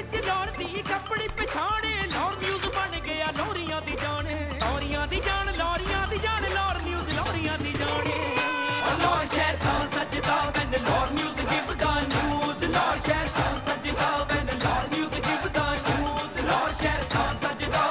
ਵਿੱਚ ਰੌਲਦੀ ਕੱਪੜੀ ਪਛਾਣੇ ਲੌਰ ਨਿਊਜ਼ ਬਣ ਗਿਆ ਲੋਰੀਆਂ ਦੀ ਜਾਣ ਲੋਰੀਆਂ ਦੀ ਜਾਣ ਲੋਰੀਆਂ ਦੀ ਜਾਣ ਲੌਰ ਨਿਊਜ਼ ਲੋਰੀਆਂ ਦੀ ਜਾਣੇ ਲੌਰ ਸ਼ਹਿਰ ਤਾਂ ਸੱਜਦਾ when Lahore news give the news Lahore ਸ਼ਹਿਰ ਤਾਂ ਸੱਜਦਾ when Lahore news give the news Lahore ਸ਼ਹਿਰ ਤਾਂ ਸੱਜਦਾ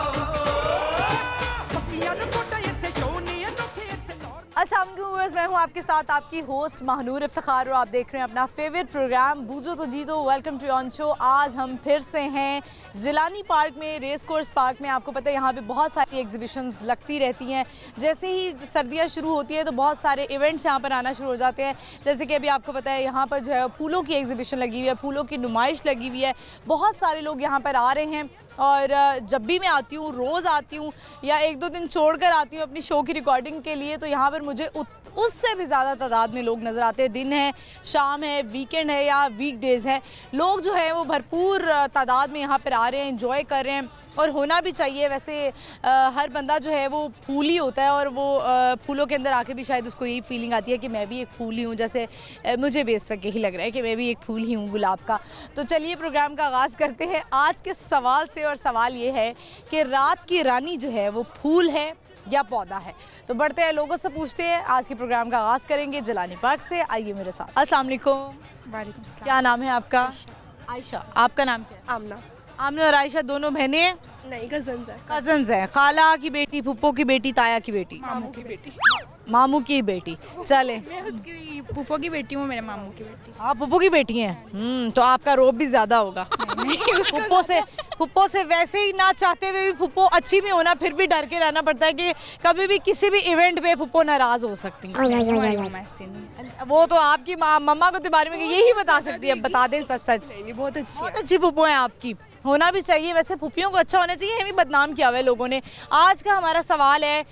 ਪੱਕੀਆਂ ਰਿਪੋਰਟਾਂ ਇੱਥੇ ਸ਼ੋ ਨਹੀਂ ਅਨੋਖੇ ਇੱਥੇ ਲੌਰ। अस्सलाम व्यूअर्स, मैं हूं आपके साथ आपकी होस्ट महानूर इफ्तिखार और आप देख रहे हैं अपना फेवरेट प्रोग्राम बूझो तो जीतो। Welcome to on show. आज हम फिर से हैं जिलानी पार्क में, रेस कोर्स पार्क में। आपको पता है यहाँ पे बहुत सारी एग्जीबिशंस लगती रहती हैं। जैसे ही सर्दियाँ शुरू होती है तो बहुत सारे इवेंट्स यहाँ पर आना शुरू हो जाते हैं। जैसे कि अभी आपको पता है यहाँ पर जो है फूलों की एग्जीबिशन लगी हुई है, फूलों की नुमाइश लगी हुई है। बहुत सारे लोग यहाँ पर आ रहे हैं और जब भी मैं आती हूँ, रोज़ आती हूँ या एक दो दिन छोड़कर आती हूँ अपनी शो की रिकॉर्डिंग के लिए, तो यहाँ पर मुझे उससे भी ज़्यादा तादाद में लोग नज़र आते हैं। दिन है, शाम है, वीकेंड है या वीकडेज़ है, लोग जो है वो भरपूर तादाद में यहाँ पर आ रहे हैं, एंजॉय कर रहे हैं और होना भी चाहिए। वैसे हर बंदा जो है वो फूल ही होता है और वो फूलों के अंदर आके भी शायद उसको यही फीलिंग आती है कि मैं भी एक फूल ही हूँ। जैसे मुझे भी इस वक्त यही लग रहा है कि मैं भी एक फूल ही हूँ, गुलाब का। तो चलिए प्रोग्राम का आगाज़ करते हैं आज के सवाल से, और सवाल ये है कि रात की रानी जो है वो फूल है या पौधा है। तो बढ़ते हैं, लोगों से पूछते हैं। आज के प्रोग्राम का आगाज़ करेंगे जिलानी पार्क से। आइए मेरे साथ। अस्सलाम वालेकुम। वालेकुम सलाम। क्या नाम है आपका? आयशा। आपका नाम क्या है? आमना। आमना और आयशा दोनों बहनें हैं? नहीं, कजन्स है। कजन्स हैं। खाला की बेटी, फुप्पो की बेटी, ताया की बेटी, मामू की बेटी। मामू की बेटी। चले, मैं उसकी फूफो की बेटी हूँ, मेरे मामू की बेटी। आप फुप्पो की बेटी हैं। तो आपका रोब भी ज्यादा होगा। फुप्पो से वैसे ही ना चाहते हुए भी फुप्पो अच्छी भी होना, फिर भी डर के रहना पड़ता है कि कभी भी किसी भी इवेंट पे फुप्पो नाराज हो सकती हैं। वो तो आपकी मम्मा को तो बारे में यही बता सकती है। बता दें सच सच, बहुत अच्छी बहुत अच्छी फुप्पो है आपकी। होना भी चाहिए, वैसे फुप्पियों को अच्छा होना चाहिए। हमें बदनाम किया हुआ है लोगों ने। आज का हमारा सवाल है,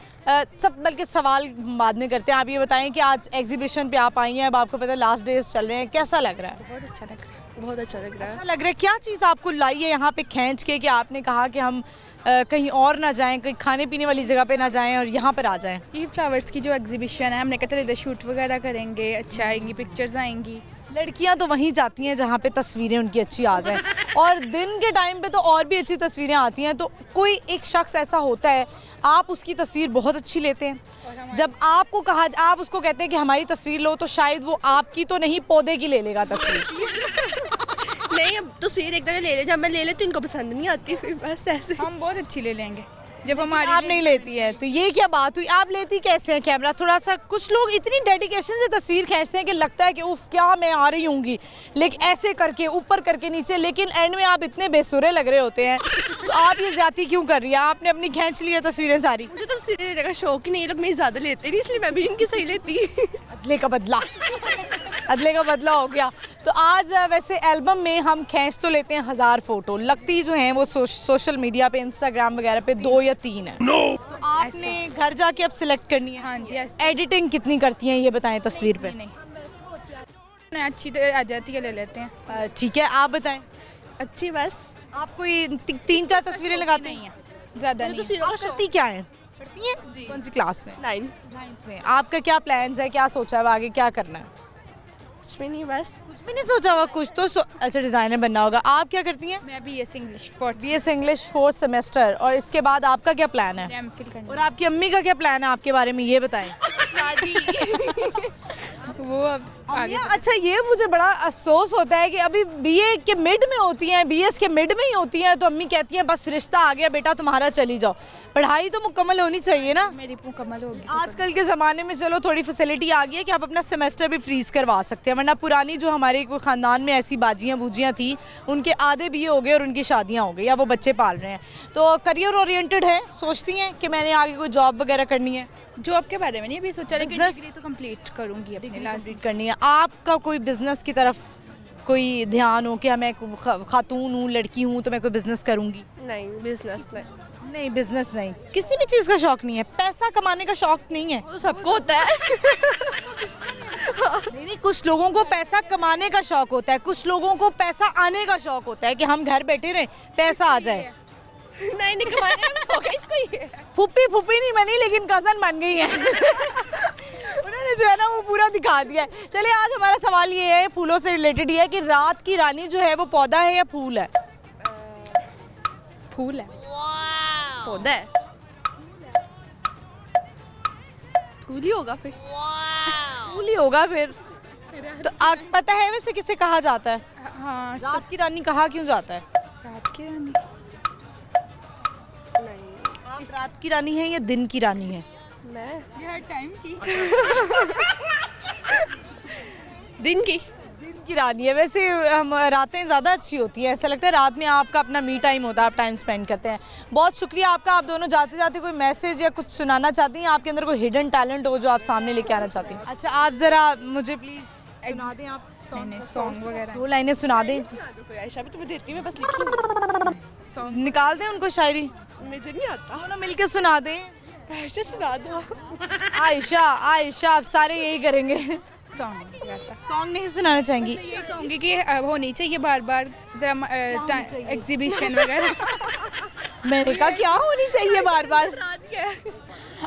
सब बल्कि सवाल बाद में करते हैं। आप ये बताएं कि आज एग्जीबिशन पे आप आई हैं, अब आपको पता है लास्ट डेज चल रहे हैं, कैसा लग रहा है? बहुत अच्छा लग रहा है, बहुत अच्छा लग रहा है। अच्छा लग रहा है। क्या चीज़ आपको लाई है यहाँ पे खींच के कि आपने कहा कि हम कहीं और ना जाएं, कहीं खाने पीने वाली जगह पे ना जाएं और यहाँ पर आ जाएं? ये फ्लावर्स की जो एग्जीबिशन है, हमने कहा था इधर शूट वगैरह करेंगे, अच्छा आएंगी, पिक्चर्स आएंगी। लड़कियां तो वहीं जाती हैं जहाँ पे तस्वीरें उनकी अच्छी आ जाएं, और दिन के टाइम पे तो और भी अच्छी तस्वीरें आती हैं। तो कोई एक शख्स ऐसा होता है, आप उसकी तस्वीर बहुत अच्छी लेते हैं, जब आपको कहा, आप उसको कहते हैं कि हमारी तस्वीर लो, तो शायद वो आपकी तो नहीं पौधे की ले लेगा तस्वीर। नहीं, अब तस्वीर एक तरह ले ले, जब मैं ले लेती हूँ इनको पसंद नहीं आती, फिर बस ऐसे। हम बहुत अच्छी ले लेंगे जब हमारी। आप नहीं लेती है तो ये क्या बात हुई? आप लेती कैसे हैं कैमरा? थोड़ा सा, कुछ लोग इतनी डेडिकेशन से तस्वीर खींचते हैं कि लगता है कि उफ क्या मैं आ रही हूँगी, लेकिन ऐसे करके ऊपर करके नीचे, लेकिन एंड में आप इतने बेसुरे लग रहे होते हैं। तो आप ये ज्यादती क्यों कर रही हैं? आपने अपनी खींच ली है तस्वीरें सारी। मुझे तो तस्वीरें लेने का शौक ही नहीं है, लोग मेरी ज़्यादा लेते नहीं, इसलिए मैं भी इनकी सही लेती। अदले का बदला, अदले का बदला हो गया। तो आज वैसे एल्बम में हम खींच तो लेते हैं 1000 फोटो, लगती जो हैं वो सोशल मीडिया पे, इंस्टाग्राम वगैरह पे 2 या 3 है। तो आपने घर जाके अब सिलेक्ट करनी है। हाँ जी। एडिटिंग कितनी करती हैं ये बताएं तस्वीर पे? नहीं, अच्छी तो आ जाती है, ले लेते हैं। ठीक है, आप बताएं। अच्छी बस। आप कोई 3-4 तस्वीरें लगाते हैं? ज़्यादा नहीं। आप करती क्या है? पढ़ती हैं? कौन सी क्लास में? 9th में। आपका क्या प्लान्स है, क्या सोचा है आगे क्या करना है? कुछ भी नहीं, बस। कुछ भी नहीं सोचा हुआ, कुछ तो अच्छा डिज़ाइनर बनना होगा। आप क्या करती हैं? मैं BS English 4th। BS English 4th semester. और इसके बाद आपका क्या प्लान है? MPhil करना। और आपकी अम्मी का क्या प्लान है आपके बारे में, ये बताएं। वो अब आगे। अच्छा, ये मुझे बड़ा अफसोस होता है कि अभी BA के मिड में होती हैं, BS के मिड में ही होती हैं, तो अम्मी कहती हैं बस रिश्ता आ गया बेटा तुम्हारा, चली जाओ। पढ़ाई तो मुकम्मल होनी चाहिए ना। मेरी मुकम्मल होगी। आजकल के ज़माने में चलो थोड़ी फैसिलिटी आ गई है कि आप अपना सेमेस्टर भी फ्रीज करवा सकते हैं, वरना पुरानी जो हमारे कोई ख़ानदान में ऐसी बाजियाँ बूजियाँ थी, उनके आधे BA हो गए और उनकी शादियाँ हो गई या वो बच्चे पाल रहे हैं। तो करियर ओरिएंटेड है, सोचती हैं कि मैंने आगे कोई जॉब वगैरह करनी है? जॉब के बारे में नहीं अभी सोचा, लेकिन डिग्री तो कंप्लीट करूंगी अपनी, लास्ट करनी है। आपका कोई बिजनेस की तरफ कोई ध्यान हो कि मैं खातून हूँ, लड़की हूँ, तो मैं कोई बिजनेस करूँगी? नहीं, बिजनेस नहीं, बिजनेस नहीं, किसी भी चीज़ का शौक नहीं है, पैसा कमाने का शौक नहीं है? तो सबको होता है। नहीं, कुछ लोगों को पैसा कमाने का शौक होता है, कुछ लोगों को पैसा आने का शौक होता है कि हम घर बैठे रहे, पैसा आ जाए। नहीं कमाने का शौक है इसको ही। फुप्पी नहीं बनी, लेकिन कजन बन गई है। उन्होंने जो है ना वो पूरा दिखा दिया है। चलिए, आज हमारा सवाल ये है, फूलों से रिलेटेड ये है कि रात की रानी जो है वो पौधा है या फूल है? फूल है। पौधा है? फूल ही होगा फिर। फूल ही होगा फिर। तो आप पता है वैसे किसे कहा जाता है? हाँ, रात की रानी कहा क्यों जाता है? रात की रानी। आप रात की रानी है या दिन की रानी है? मैं ये हर टाइम की। दिन की। दिन की रानी है। वैसे हम रातें ज़्यादा अच्छी होती है, ऐसा लगता है रात में आपका अपना मी टाइम होता है, आप टाइम स्पेंड करते हैं। बहुत शुक्रिया आपका। आप दोनों जाते जाते कोई मैसेज या कुछ सुनाना चाहती हैं? आपके अंदर कोई हिडन टैलेंट हो जो आप सामने लेके आना चाहती हैं? अच्छा, आप ज़रा मुझे प्लीज़ सुना दें। आप सॉन्ग वगैरह 2 लाइनें सुना दें। आयशा भी तुम्हें देती हूँ, मैं बस लिखी सॉन्ग निकाल दें उनको शायरी। मुझे नहीं आता। दोनों मिलके सुना दें। आयशा सुना दो। आयशा आयशा आप सारे यही करेंगे। सॉन्ग सॉन्ग नहीं सुनाना चाहेंगी? ये कहूँगी कि होनी चाहिए बार बार जरा एग्जीबिशन वगैरह। मैंने कहा क्या होनी चाहिए बार बार?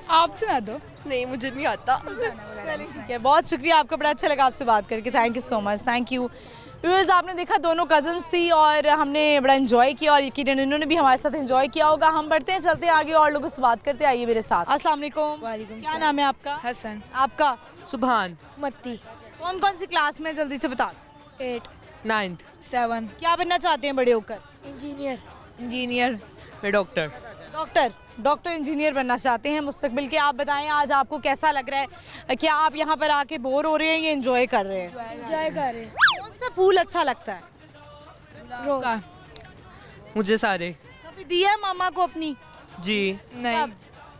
आप सुना दो। नहीं मुझे नहीं आता। चलिए ठीक है, बहुत शुक्रिया आपका, बड़ा अच्छा लगा आपसे बात करके। Thank you so much, thank you. Viewers, आपने देखा दोनों कजन्स थी और हमने बड़ा एंजॉय किया और यकीनन इन्होंने भी हमारे साथ एंजॉय किया होगा। हम बढ़ते हैं, चलते हैं आगे और लोगों से बात करते हैं। आइए मेरे साथ। अस्सलाम वालेकुम। क्या नाम है आपका? हसन। आपका? सुभान। मत्ती। कौन कौन सी क्लास में, जल्दी से बता। 8 9th 7 क्या बनना चाहते हैं बड़े होकर? इंजीनियर। मैं डॉक्टर। डॉक्टर इंजीनियर बनना चाहते हैं मुस्तकबिल के। आप बताएं आज आपको कैसा लग रहा है? क्या आप यहाँ पर आके बोर हो रहे हैं या एंजॉय कर रहे हैं? एंजॉय कर रहे हैं। कौन सा फूल अच्छा लगता है? रोज। मुझे सारे। कभी दिया है मामा को अपनी? जी नहीं।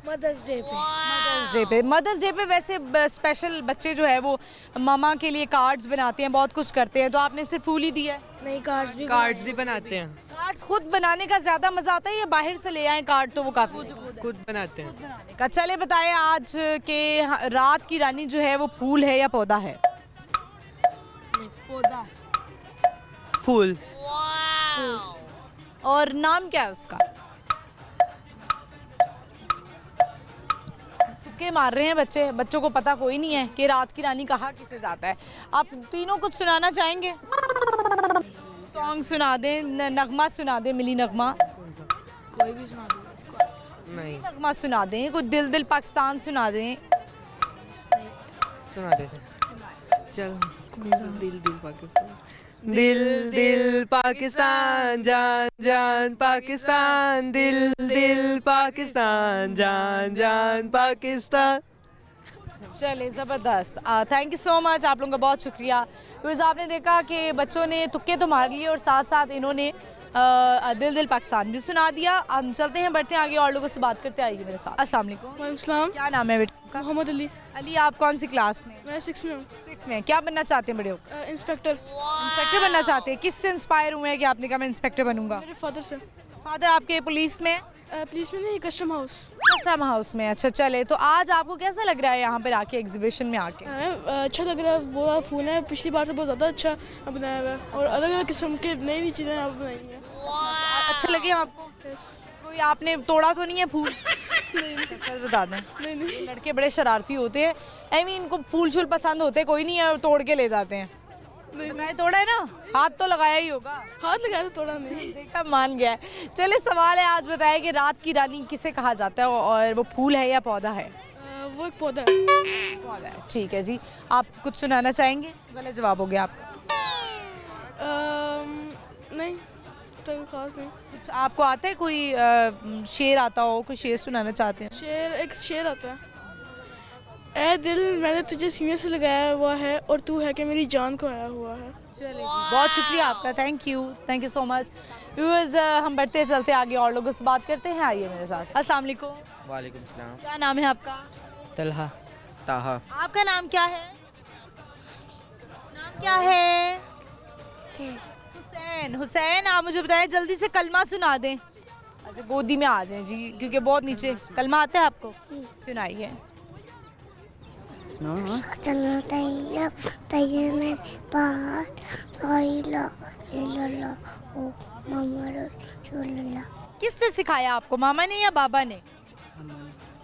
मदर्स डे पे। मदर्स डे पे वैसे स्पेशल बच्चे जो है वो मामा के लिए कार्ड्स बनाते हैं, बहुत कुछ करते हैं। तो आपने सिर्फ फूल ही दिया है? नहीं, कार्ड्स भी बनाते हैं। कार्ड्स खुद बनाने का ज्यादा मजा आता है या बाहर से ले आए कार्ड तो वो काफी खुद बनाते हैं। का? चले बताएं आज के रात की रानी जो है वो फूल है या पौधा है? पौधा। फूल। और नाम क्या है उसका? तुक्के मार रहे हैं बच्चे, बच्चों को पता कोई नहीं है कि रात की रानी कहा किसे जाता है। आप तीनों कुछ सुनाना चाहेंगे? सॉन्ग सुना दें, नगमा सुना दें, मिली नगमा। कोई भी सुना दो। नहीं नगमा सुना दें, कुछ दिल दिल पाकिस्तान सुना दें। सुना देते। चल दिल दिल पाकिस्तान। दिल दिल पाकिस्तान, जान जान पाकिस्तान, दिल दिल पाकिस्तान, जान जान पाकिस्तान। चले ज़बरदस्त। थैंक यू सो मच, आप लोगों का बहुत शुक्रिया। फिर आपने देखा कि बच्चों ने तुक्के तो मार लिए और साथ साथ इन्होंने दिल दिल पाकिस्तान भी सुना दिया। हम चलते हैं, बढ़ते हैं आगे और लोगों से बात करते आइए मेरे साथ। अस्सलाम वालेकुम। क्या नाम है बेटा? मोहम्मद अली। अली, आप कौन सी क्लास में? मैं 6 में हूँ। 6 में। क्या बनना चाहते हैं बड़े होकर? इंस्पेक्टर। इंस्पेक्टर बनना चाहते हैं। किससे इंस्पायर हुए हैं कि आपने कहा मैं इंस्पेक्टर बनूंगा? मेरे फादर से। फादर आपके पुलिस में? पुलिस में नहीं, कस्टम हाउस। कस्टम हाउस में। अच्छा, चले तो आज आपको कैसा लग रहा है यहाँ पर आके, एग्जीबिशन में आके? अच्छा लग रहा है। वो फूल है, पिछली बार से बहुत ज़्यादा अच्छा बनाया हुआ है और अलग अलग किस्म के नई नई चीज़ें आप बनाई हैं। अच्छा लगे आपको? कोई आपने तोड़ा तो नहीं है फूल? नहीं, बता दें। नहीं। लड़के बड़े शरारती होते हैं। आई मीन इनको फूल शूल पसंद होते हैं, कोई नहीं है तोड़ के ले जाते हैं। नहीं तोड़ा है ना? हाथ तो लगाया ही होगा। हाथ लगाया तो तोड़ा नहीं। देखा, मान गया है। चलिए, सवाल है आज बताया कि रात की रानी किसे कहा जाता है और वो फूल है या पौधा है? वो एक पौधा है। पौधा है। ठीक है जी, आप कुछ सुनाना चाहेंगे? गलत जवाब हो गया आपका। नहीं तो खास नहीं। कुछ आपको आता है? कोई शेर आता हो, कोई शेर सुनाना चाहते हैं? एक शेर आता है। ऐ दिल, मैंने तुझे सीने से लगाया हुआ है और तू है कि मेरी जान को आया हुआ है। चलिए, बहुत शुक्रिया आपका, thank you so much. Viewers, हम बढ़ते चलते आगे और लोगों से बात करते हैं। आइए मेरे साथ। अस्सलाम वालेकुम। वालेकुम सलाम। क्या नाम है आपका? तलहा। ताहा। आपका नाम क्या है? नाम क्या है? हुसैन। आप मुझे बताएं, जल्दी से कलमा सुना दें। अच्छा, गोदी में आ जाएं जी, क्योंकि बहुत नीचे। कलमा आता है आपको? सुनाइए। किससे सिखाया आपको, मामा ने या बाबा ने?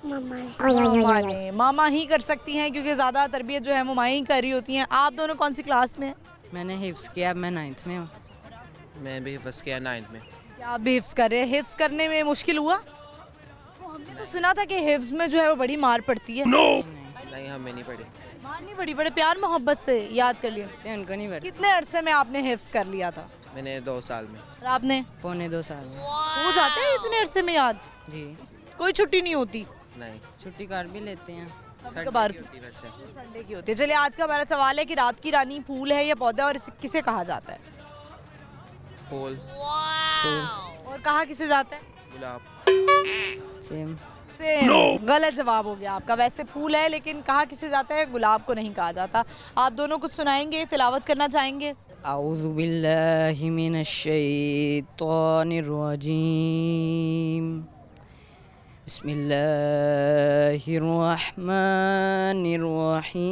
मामा ने। मामा ही कर सकती हैं क्योंकि ज़्यादा तरबियत जो है वो माँ ही कर रही होती हैं। आप दोनों कौन सी क्लास में? मैंने हिफ्स किया, मैं 9th में हूँ। मैं भी हिफ्ज़ किया 9th में। क्या आप भी हिफ्स कर रहे हैं? हिफ्स करने में मुश्किल हुआ? तो हमने तो सुना था कि हिफ्स में जो है वो बड़ी मार पड़ती है। नहीं हमें नहीं पड़ी। मार नहीं पड़ी, बड़े प्यार मोहब्बत से याद कर लिया। उनको नहीं पड़ी। कितने अरसे में आपने हिफ्स कर लिया था? मैंने 2 साल में। और आपने? पौने 2 साल में। हो जाता है इतने अरसे में याद? जी। कोई छुट्टी नहीं होती? नहीं छुट्टी काट भी लेते हैं। कभार वैसे संडे की होती है। चलिए आज का हमारा सवाल है कि रात की रानी फूल है या पौधा और इसे किसे कहा जाता है? फूल। और कहा किसे जाता है? गुलाब। सेम। सेम। गलत जवाब हो गया आपका। वैसे फूल है लेकिन कहा किसे जाता है? गुलाब को नहीं कहा जाता। आप दोनों कुछ सुनाएंगे, तिलावत करना चाहेंगे? औज़ु बिल्लाहि मिनश शैतानिर रजीम। बिस्मिल्लाहिर रहमानिर रहीम।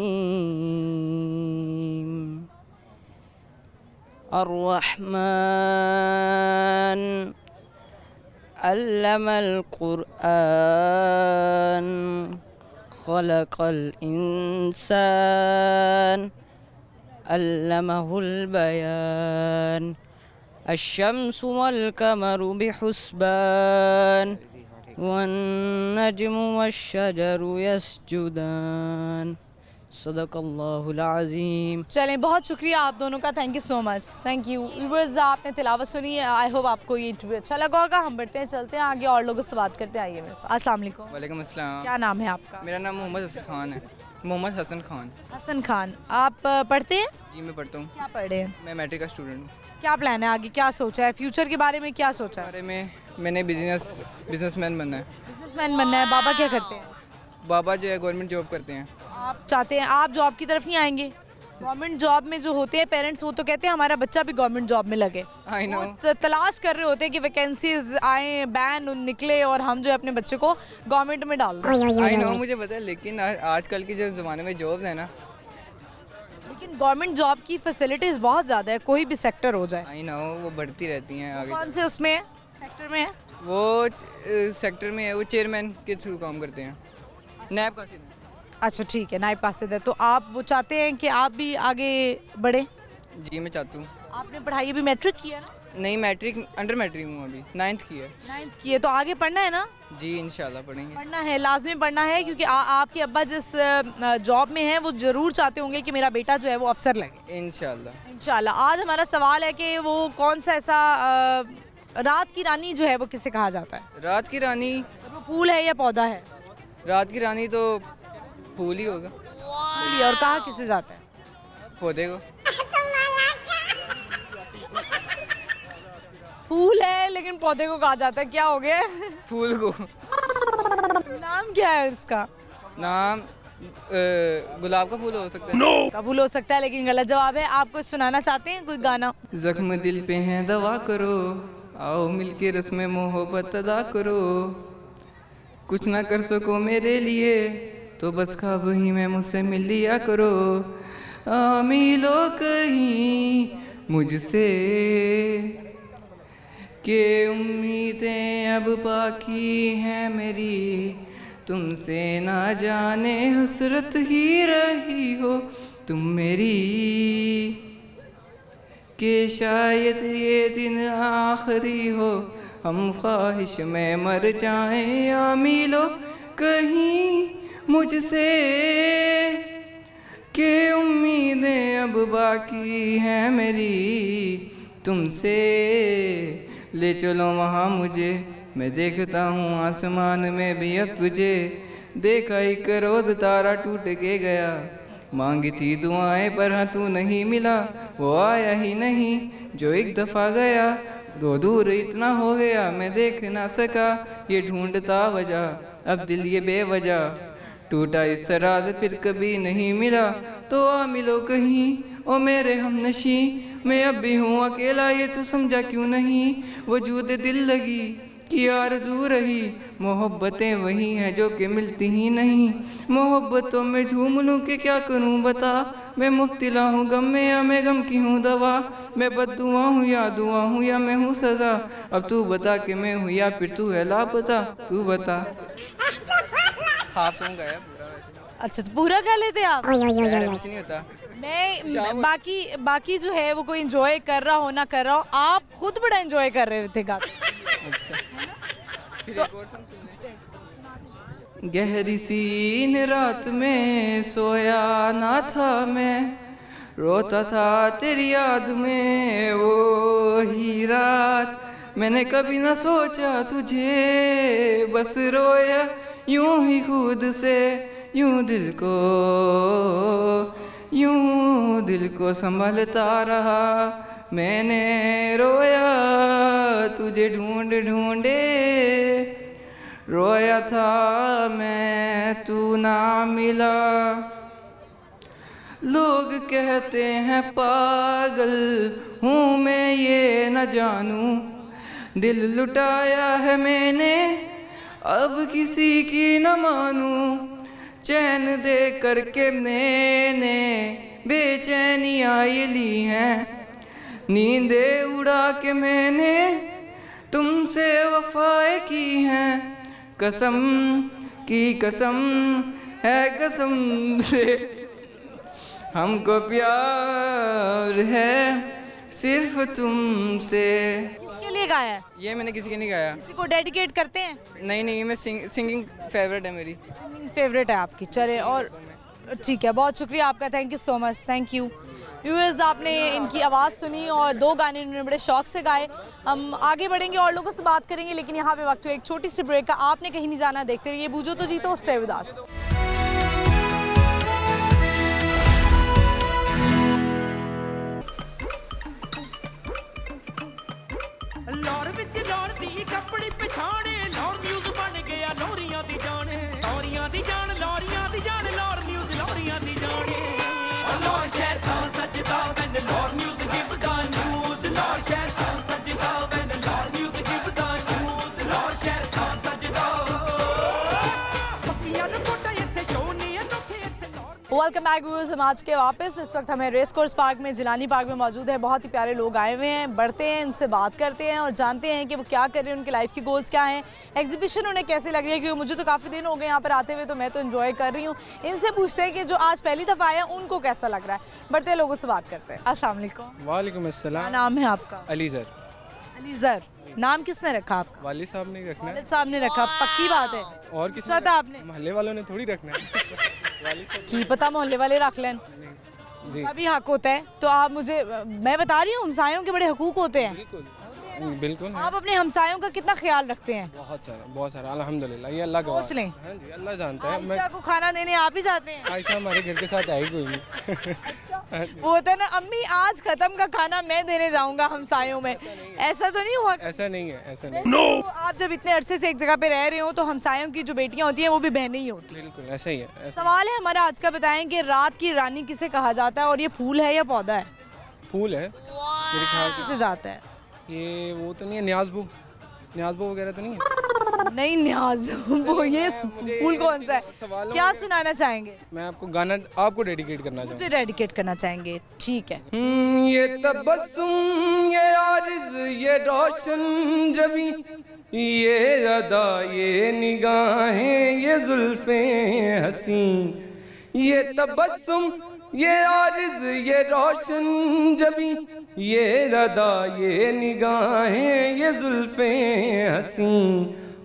अर्रहमान अल्लमल क़ुरआन खलक़ल इंसान अल्लमहुल बयान अश्शम्सु वल क़मरु बिहुस्बान वन्नज्मु वश्शजरु यस्जुदान सदक़ल्लाहुल अज़ीम। चलें, बहुत शुक्रिया आप दोनों का। Thank you so much. Thank you viewers, आपने तिलावत सुनी है। आई होप आपको ये इंटरव्यू अच्छा लगा होगा। हम बढ़ते हैं, चलते हैं आगे और लोगों से बात करते हैं। आइए मेरे साथ। अस्सलाम वालेकुम। वालेकुम अस्सलाम। क्या नाम है आपका? मेरा नाम मोहम्मद हसन खान है। मोहम्मद हसन खान। हसन खान। आप पढ़ते हैं? जी मैं पढ़ता हूँ। क्या पढ़ रहे हैं? मैं मैट्रिक का स्टूडेंट हूँ। क्या प्लान है आगे? क्या सोचा है फ्यूचर के बारे में? क्या सोचा है? बारे में मैंने बिजनेसमैन बनना है। बिजनेसमैन बनना है। बाबा क्या करते हैं? बाबा जो है गवर्नमेंट जॉब करते हैं। आप चाहते हैं, आप जॉब की तरफ नहीं आएंगे? गवर्नमेंट जॉब में जो होते हैं पेरेंट्स, वो तो कहते हैं हमारा बच्चा भी गवर्नमेंट जॉब में लगे। I know. वो तलाश कर रहे होते हैं कि वैकेंसीज आए, बैन निकले और हम जो है अपने बच्चे को गवर्नमेंट में डाल दें। आई नो, मुझे पता है, लेकिन आजकल के जो ज़माने में जॉब है ना, लेकिन गवर्नमेंट जॉब की फैसिलिटीज बहुत ज़्यादा है, कोई भी सेक्टर हो जाए। आई नो, वो बढ़ती रहती हैं आगे। कौन से उसमें है? सेक्टर में है? वो सेक्टर में है, वो चेयरमैन के थ्रू काम करते हैं। नैब का सीधे। अच्छा ठीक है, नायब कासिद है। तो आप वो चाहते हैं कि आप भी आगे बढ़े? जी मैं चाहती हूँ। आपने पढ़ाई अभी मैट्रिक की है ना? नहीं, मैट्रिक अंडर मैट्रिक हूँ अभी, 9th की है। 9th की है, तो आगे पढ़ना है ना? जी इंशाल्लाह पढ़ेंगे। पढ़ना है, लाजमी पढ़ना है, क्योंकि आपके अब्बा जिस जॉब में हैं वो ज़रूर चाहते होंगे कि मेरा बेटा जो है वो अफसर लगे। इंशाल्लाह। इंशाल्लाह। आज हमारा सवाल है कि वो कौन सा ऐसा रात की रानी जो है वो किसे कहा जाता है? रात की रानी। वो फूल है या पौधा है? रात की रानी तो फूल ही होगा। फूल ही। और कहा किसे जाता है? पौधे को। फूल है लेकिन पौधे को कहा जाता है। क्या हो गया? फूल को। नाम क्या है उसका? नाम गुलाब का फूल हो सकता है। कबूल हो सकता है, लेकिन गलत जवाब है। आप कुछ सुनाना चाहते हैं, कोई गाना? जख्म दिल पे है दवा करो, आओ मिलके रस्म मोहब्बत अदा करो, कुछ ना कर सको मेरे लिए तो बस ख्वाब ही में मुझसे मिल लिया करो, मिलो कहीं मुझसे के उम्मीदें अब बाकी हैं मेरी, तुमसे ना जाने हसरत ही रही हो तुम मेरी, कि शायद ये दिन आखिरी हो, हम ख्वाहिश में मर जाएं, या मिलो कहीं मुझसे के उम्मीदें अब बाकी हैं मेरी, तुमसे ले चलो वहाँ मुझे, मैं देखता हूँ आसमान में भी अब तुझे, देखा एक रोज तारा टूट के गया, मांगी थी दुआएं पर हाँ तू नहीं मिला, वो आया ही नहीं जो एक दफ़ा गया, दो दूर इतना हो गया मैं देख ना सका, ये ढूंढता वजह अब दिल ये बेवजह, टूटा इस तरह से फिर कभी नहीं मिला, तो आ मिलो कहीं ओ मेरे हमनशी, मैं अब भी हूँ अकेला ये तू समझा क्यों नहीं, वजूद दिल लगी कि आरज़ू रही, मोहब्बतें वही हैं जो कि मिलती ही नहीं, मोहब्बतों में झूम लूँ कि क्या करूँ बता, मैं मुब्तला हूँ गम में या मैं गम की हूँ दवा, मैं बद्दुआ हूँ या दुआ हूँ या मैं हूँ सज़ा, अब तू बता कि मैं हूँ या फिर तू है लापता, तू बता। हाफ सॉन्ग गाया पूरा। अच्छा, तो पूरा गा लेते आप? कुछ नहीं होता। मैं बाकी जो है वो कोई एंजॉय कर रहा हो ना कर रहा हो, आप खुद बड़ा एंजॉय कर रहे थे गाते। गहरी सीन रात में सोया ना था मैं, रोता था तेरी याद में वो ही रात। मैंने कभी ना सोचा तुझे, बस रोया यूं ही खुद से, यूं दिल को संभलता रहा। मैंने रोया तुझे ढूंढे, रोया था मैं तू ना मिला। लोग कहते हैं पागल हूँ मैं ये न जानूं, दिल लुटाया है मैंने अब किसी की न मानूं। चैन दे करके मैंने बेचैनियाँ ये ली हैं, नींदे उड़ा के मैंने तुमसे वफाएं की हैं। कसम की कसम है कसम से, हमको प्यार है सिर्फ तुमसे। किसके लिए गाया है? ये मैंने किसी के नहीं गाया। किसी को डेडिकेट करते हैं? नहीं, मैं सिंगिंग फेवरेट है मेरी। फेवरेट है आपकी, चले और ठीक है, बहुत शुक्रिया आपका, thank you so much, thank you. Viewers, आपने इनकी आवाज़ सुनी और 2 गाने इन्होंने बड़े शौक से गाए। हम आगे बढ़ेंगे और लोगों से बात करेंगे, लेकिन यहाँ पे वक्त हुआ एक छोटी सी ब्रेक का। आपने कहीं नहीं जाना, देखते रहिए बूझो तो जीतो, स्टे विद अस। ਲਾਹੌਰ ਵਿੱਚ ਲਾਹੌਰ ਦੀ ਕੱਪੜੀ ਪਛਾਣੇ, ਲਾਹੌਰ ਨਿਊਜ਼ ਬਣ ਗਿਆ ਲੋਰੀਆਂ ਦੀ ਜਾਣ, ਲੋਰੀਆਂ ਦੀ ਜਾਣ, ਲੋਰੀਆਂ ਦੀ ਜਾਣ, ਲਾਹੌਰ ਨਿਊਜ਼ ਲੋਰੀਆਂ ਦੀ ਜਾਣੇ। ਲਾਹੌਰ ਸ਼ਹਿਰ ਤਾਂ ਸੱਜਦਾ when Lahore news give the news, Lahore ਸ਼ਹਿਰ ਤਾਂ ਸੱਜਦਾ when Lahore news give the news, Lahore ਸ਼ਹਿਰ ਤਾਂ ਸੱਜਦਾ। ਪੱਕੀਆਂ ਰਿਪੋਰਟਾਂ ਇੱਥੇ ਸ਼ੋ ਨਹੀਂ ਅਨੋਖੇ ਇੱਥੇ ਲਾਹੌਰ। वेलकम बैक व्यूअर्स, हम आ चुके हैं वापस। इस वक्त हमें रेस कोर्स पार्क में, जिलानी पार्क में मौजूद है। बहुत ही प्यारे लोग आए हुए हैं, बढ़ते हैं, इनसे बात करते हैं और जानते हैं कि वो क्या कर रहे हैं, उनके लाइफ की गोल्स क्या हैं, एग्जीबिशन उन्हें कैसे लग रही है। क्योंकि मुझे तो काफ़ी दिन हो गए यहाँ पर आते हुए, तो मैं तो एंजॉय कर रही हूँ। इनसे पूछते हैं कि जो आज पहली दफ़ा आए हैं उनको कैसा लग रहा है। बढ़ते हैं, लोगों से बात करते हैं। अस्सलाम वालेकुम। वालेकुम अस्सलाम। क्या नाम है आपका? अलीज़र। अलीज़र, नाम किसने रखा आपका? वालिद साहब ने रखना है। वालिद साहब ने रखा, पक्की बात है? और किसी पूछा था आपने? मोहल्ले वालों ने थोड़ी रखना है। वालिद साहब की पता मोहल्ले वाले रख लें, जी अभी हक होता है। तो आप मुझे, मैं बता रही हूँ, हमसायों के बड़े हकूक होते हैं। बिल्कुल है। आप अपने हमसायों का कितना ख्याल रखते हैं? बहुत सारा अल्हम्दुलिल्लाह, ये अल्लाह का सोच लें। हाँ जी, अल्लाह जानता है। मैं आयशा को खाना देने आप ही जाते हैं? आयशा हमारे घर के साथ आई कोई नहीं। वो होता है ना, अम्मी आज खत्म का खाना मैं देने जाऊंगा हमसायों में, ऐसा तो नहीं हुआ? ऐसा नहीं है, ऐसा नहीं। तो आप जब इतने अरसे से एक जगह पे रह रहे हो, तो हमसायों की जो बेटियां होती हैं वो भी बहनें ही होती हैं। बिल्कुल ऐसा ही है, ऐसा। सवाल है हमारा आज का, बताएं कि रात की रानी किसे कहा जाता है, और ये फूल है या पौधा है? फूल है मेरे ख्याल किसे जाता है? से। ये वो तो नहीं है, न्याज़बो वगैरह तो नहीं है। नहीं, न्याज वो ये फूल कौन सा है? सवालों क्या में- सुनाना चाहेंगे? मैं आपको गाना आपको डेडिकेट करना मुझे चाहूँगा। डेडिकेट करना चाहेंगे, ठीक है। ये तबस्सुम, ये आरिज़, ये रोशन जबी, ये अदा, ये निगाहें, ये जुल्फ़ें हसी। ये तबस्सुम, ये आरिज़, ये रोशन जबी, ये अदा, ये निगाहें, ये जुल्फ़ें हसी।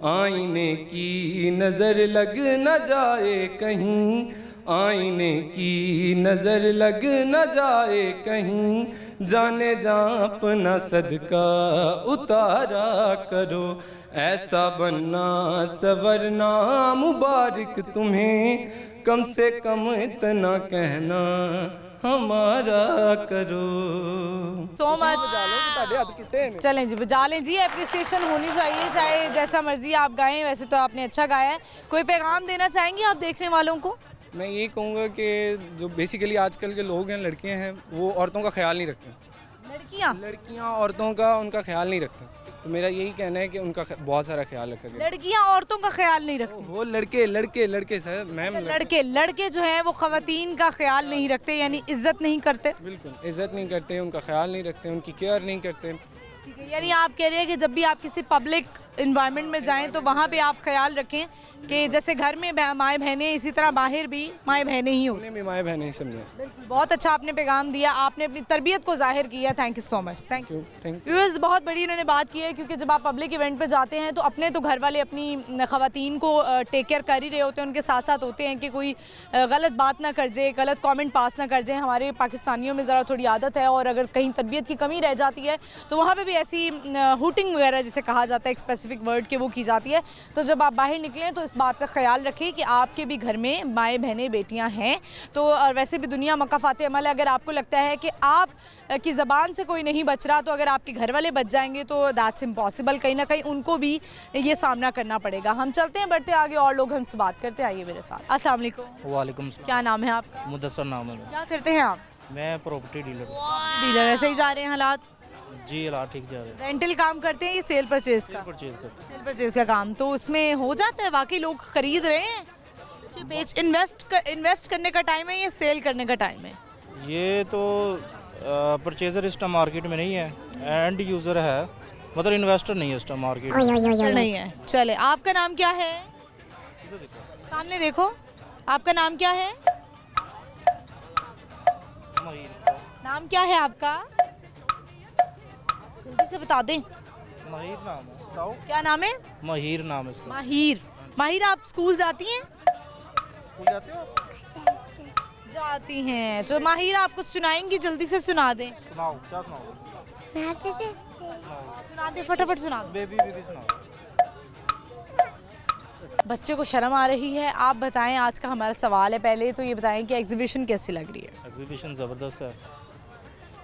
आईने की नज़र लग न जाए कहीं, आईने की नज़र लग न जाए कहीं। जाने जा अपना सदका उतारा करो, ऐसा बनना सवरना मुबारक तुम्हें। कम से कम इतना कहना हमारा करो। So much. चलें जी, बजा लें जी, एप्रिसिएशन होनी चाहिए, चाहे जैसा मर्जी आप गाएं। वैसे तो आपने अच्छा गाया है, कोई पैगाम देना चाहेंगे आप देखने वालों को? मैं यही कहूँगा कि जो बेसिकली आजकल के लोग हैं, लड़कियाँ हैं, वो औरतों का ख्याल नहीं रखते। लड़कियाँ औरतों का उनका ख्याल नहीं रखते। तो मेरा यही कहना है कि उनका बहुत सारा ख्याल रखा गया। लड़कियां औरतों का ख्याल नहीं रखती? वो लड़के सर मैम, लड़के जो हैं वो खवातीन का ख्याल नहीं रखते, यानी इज्जत नहीं करते। बिल्कुल इज्जत नहीं करते, उनका ख्याल नहीं रखते, उनकी केयर नहीं करते। ठीक है, यानी आप कह रहे हैं कि जब भी आप किसी पब्लिक इन्वायरमेंट में जाएं तो वहाँ पे आप ख्याल रखें कि जैसे घर में माएँ बहनें, इसी तरह बाहर भी माएँ बहनें ही होती हैं। उन्हें भी माएँ बहनें ही समझें। बिल्कुल, बहुत अच्छा आपने पैगाम दिया, आपने अपनी तरबियत को जाहिर किया। Thank you so much. Thank you. Thank viewers, बहुत बड़ी इन्होंने बात की है, क्योंकि जब आप पब्लिक इवेंट पे जाते हैं तो अपने तो घर वाले अपनी ख़वातीन को टेक केयर कर ही रहे होते हैं, उनके साथ साथ होते हैं कि कोई गलत बात ना कर जाए, गलत कमेंट पास ना कर जाए। हमारे पाकिस्तानियों में ज़रा थोड़ी आदत है, और अगर कहीं तरबियत की कमी रह जाती है तो वहाँ पे भी ऐसी हुटिंग वगैरह जिसे कहा जाता है, एक स्पेसिफिक वर्ड के, वो की जाती है। तो जब आप बाहर निकलें तो इस बात का ख्याल रखें कि आपके भी घर में माएँ बहनें बेटियाँ हैं। तो और वैसे भी दुनिया मकाफ़ात अमल है, अगर आपको लगता है कि आप की ज़बान से कोई नहीं बच रहा, तो अगर आपके घर वाले बच जाएंगे तो दैट्स इम्पॉसिबल। कहीं ना कहीं उनको भी ये सामना करना पड़ेगा। हम चलते हैं, बढ़ते आगे, और लोग हमसे बात करते हैं। आइए मेरे साथ। अस्सलाम वालेकुम। वालेकुम क्या नाम है आपका? मुदस्सर नाम है मेरा। क्या करते हैं आप? मैं प्रॉपर्टी डीलर डीलर। ऐसे ही जा रहे हैं हालात? जी हालात ठीक जा रहे हैं। रेंटल काम करते हैं, ये सेल परचेज का? परचेज करते सेल परचेज का काम। तो उसमें हो जाता है, वाकई लोग खरीद रहे हैं कि बेच इन्वेस्ट करने का टाइम है, ये सेल करने का टाइम है? हैं। ये तो परचेजर इस टाइम मार्केट में नहीं है, एंड यूज़र है, मतलब इन्वेस्टर नहीं है इस टाइम मार्केट में। नहीं है। चले, आपका नाम क्या है? सामने देखो, आपका नाम क्या है? नाम क्या है आपका? जल्दी से बता दें। माहिर नाम है, बताओ। क्या नाम है? माहिर नाम है इसका। माहिर। माहिर, आप स्कूल जाती हैं? स्कूल जाते हो? जाती हैं। तो माहिर, आप कुछ सुनाएंगी? जल्दी से सुना दें। सुनाओ, क्या सुनाओ? सुना दें, फटाफट सुना दें। बेबी बेबी सुनाओ। बच्चे को शर्म आ रही है। आप बताएं, आज का हमारा सवाल है। पहले तो ये बताएं कि एग्जीबिशन कैसी लग रही है? एग्जीबिशन ज़बरदस्त है।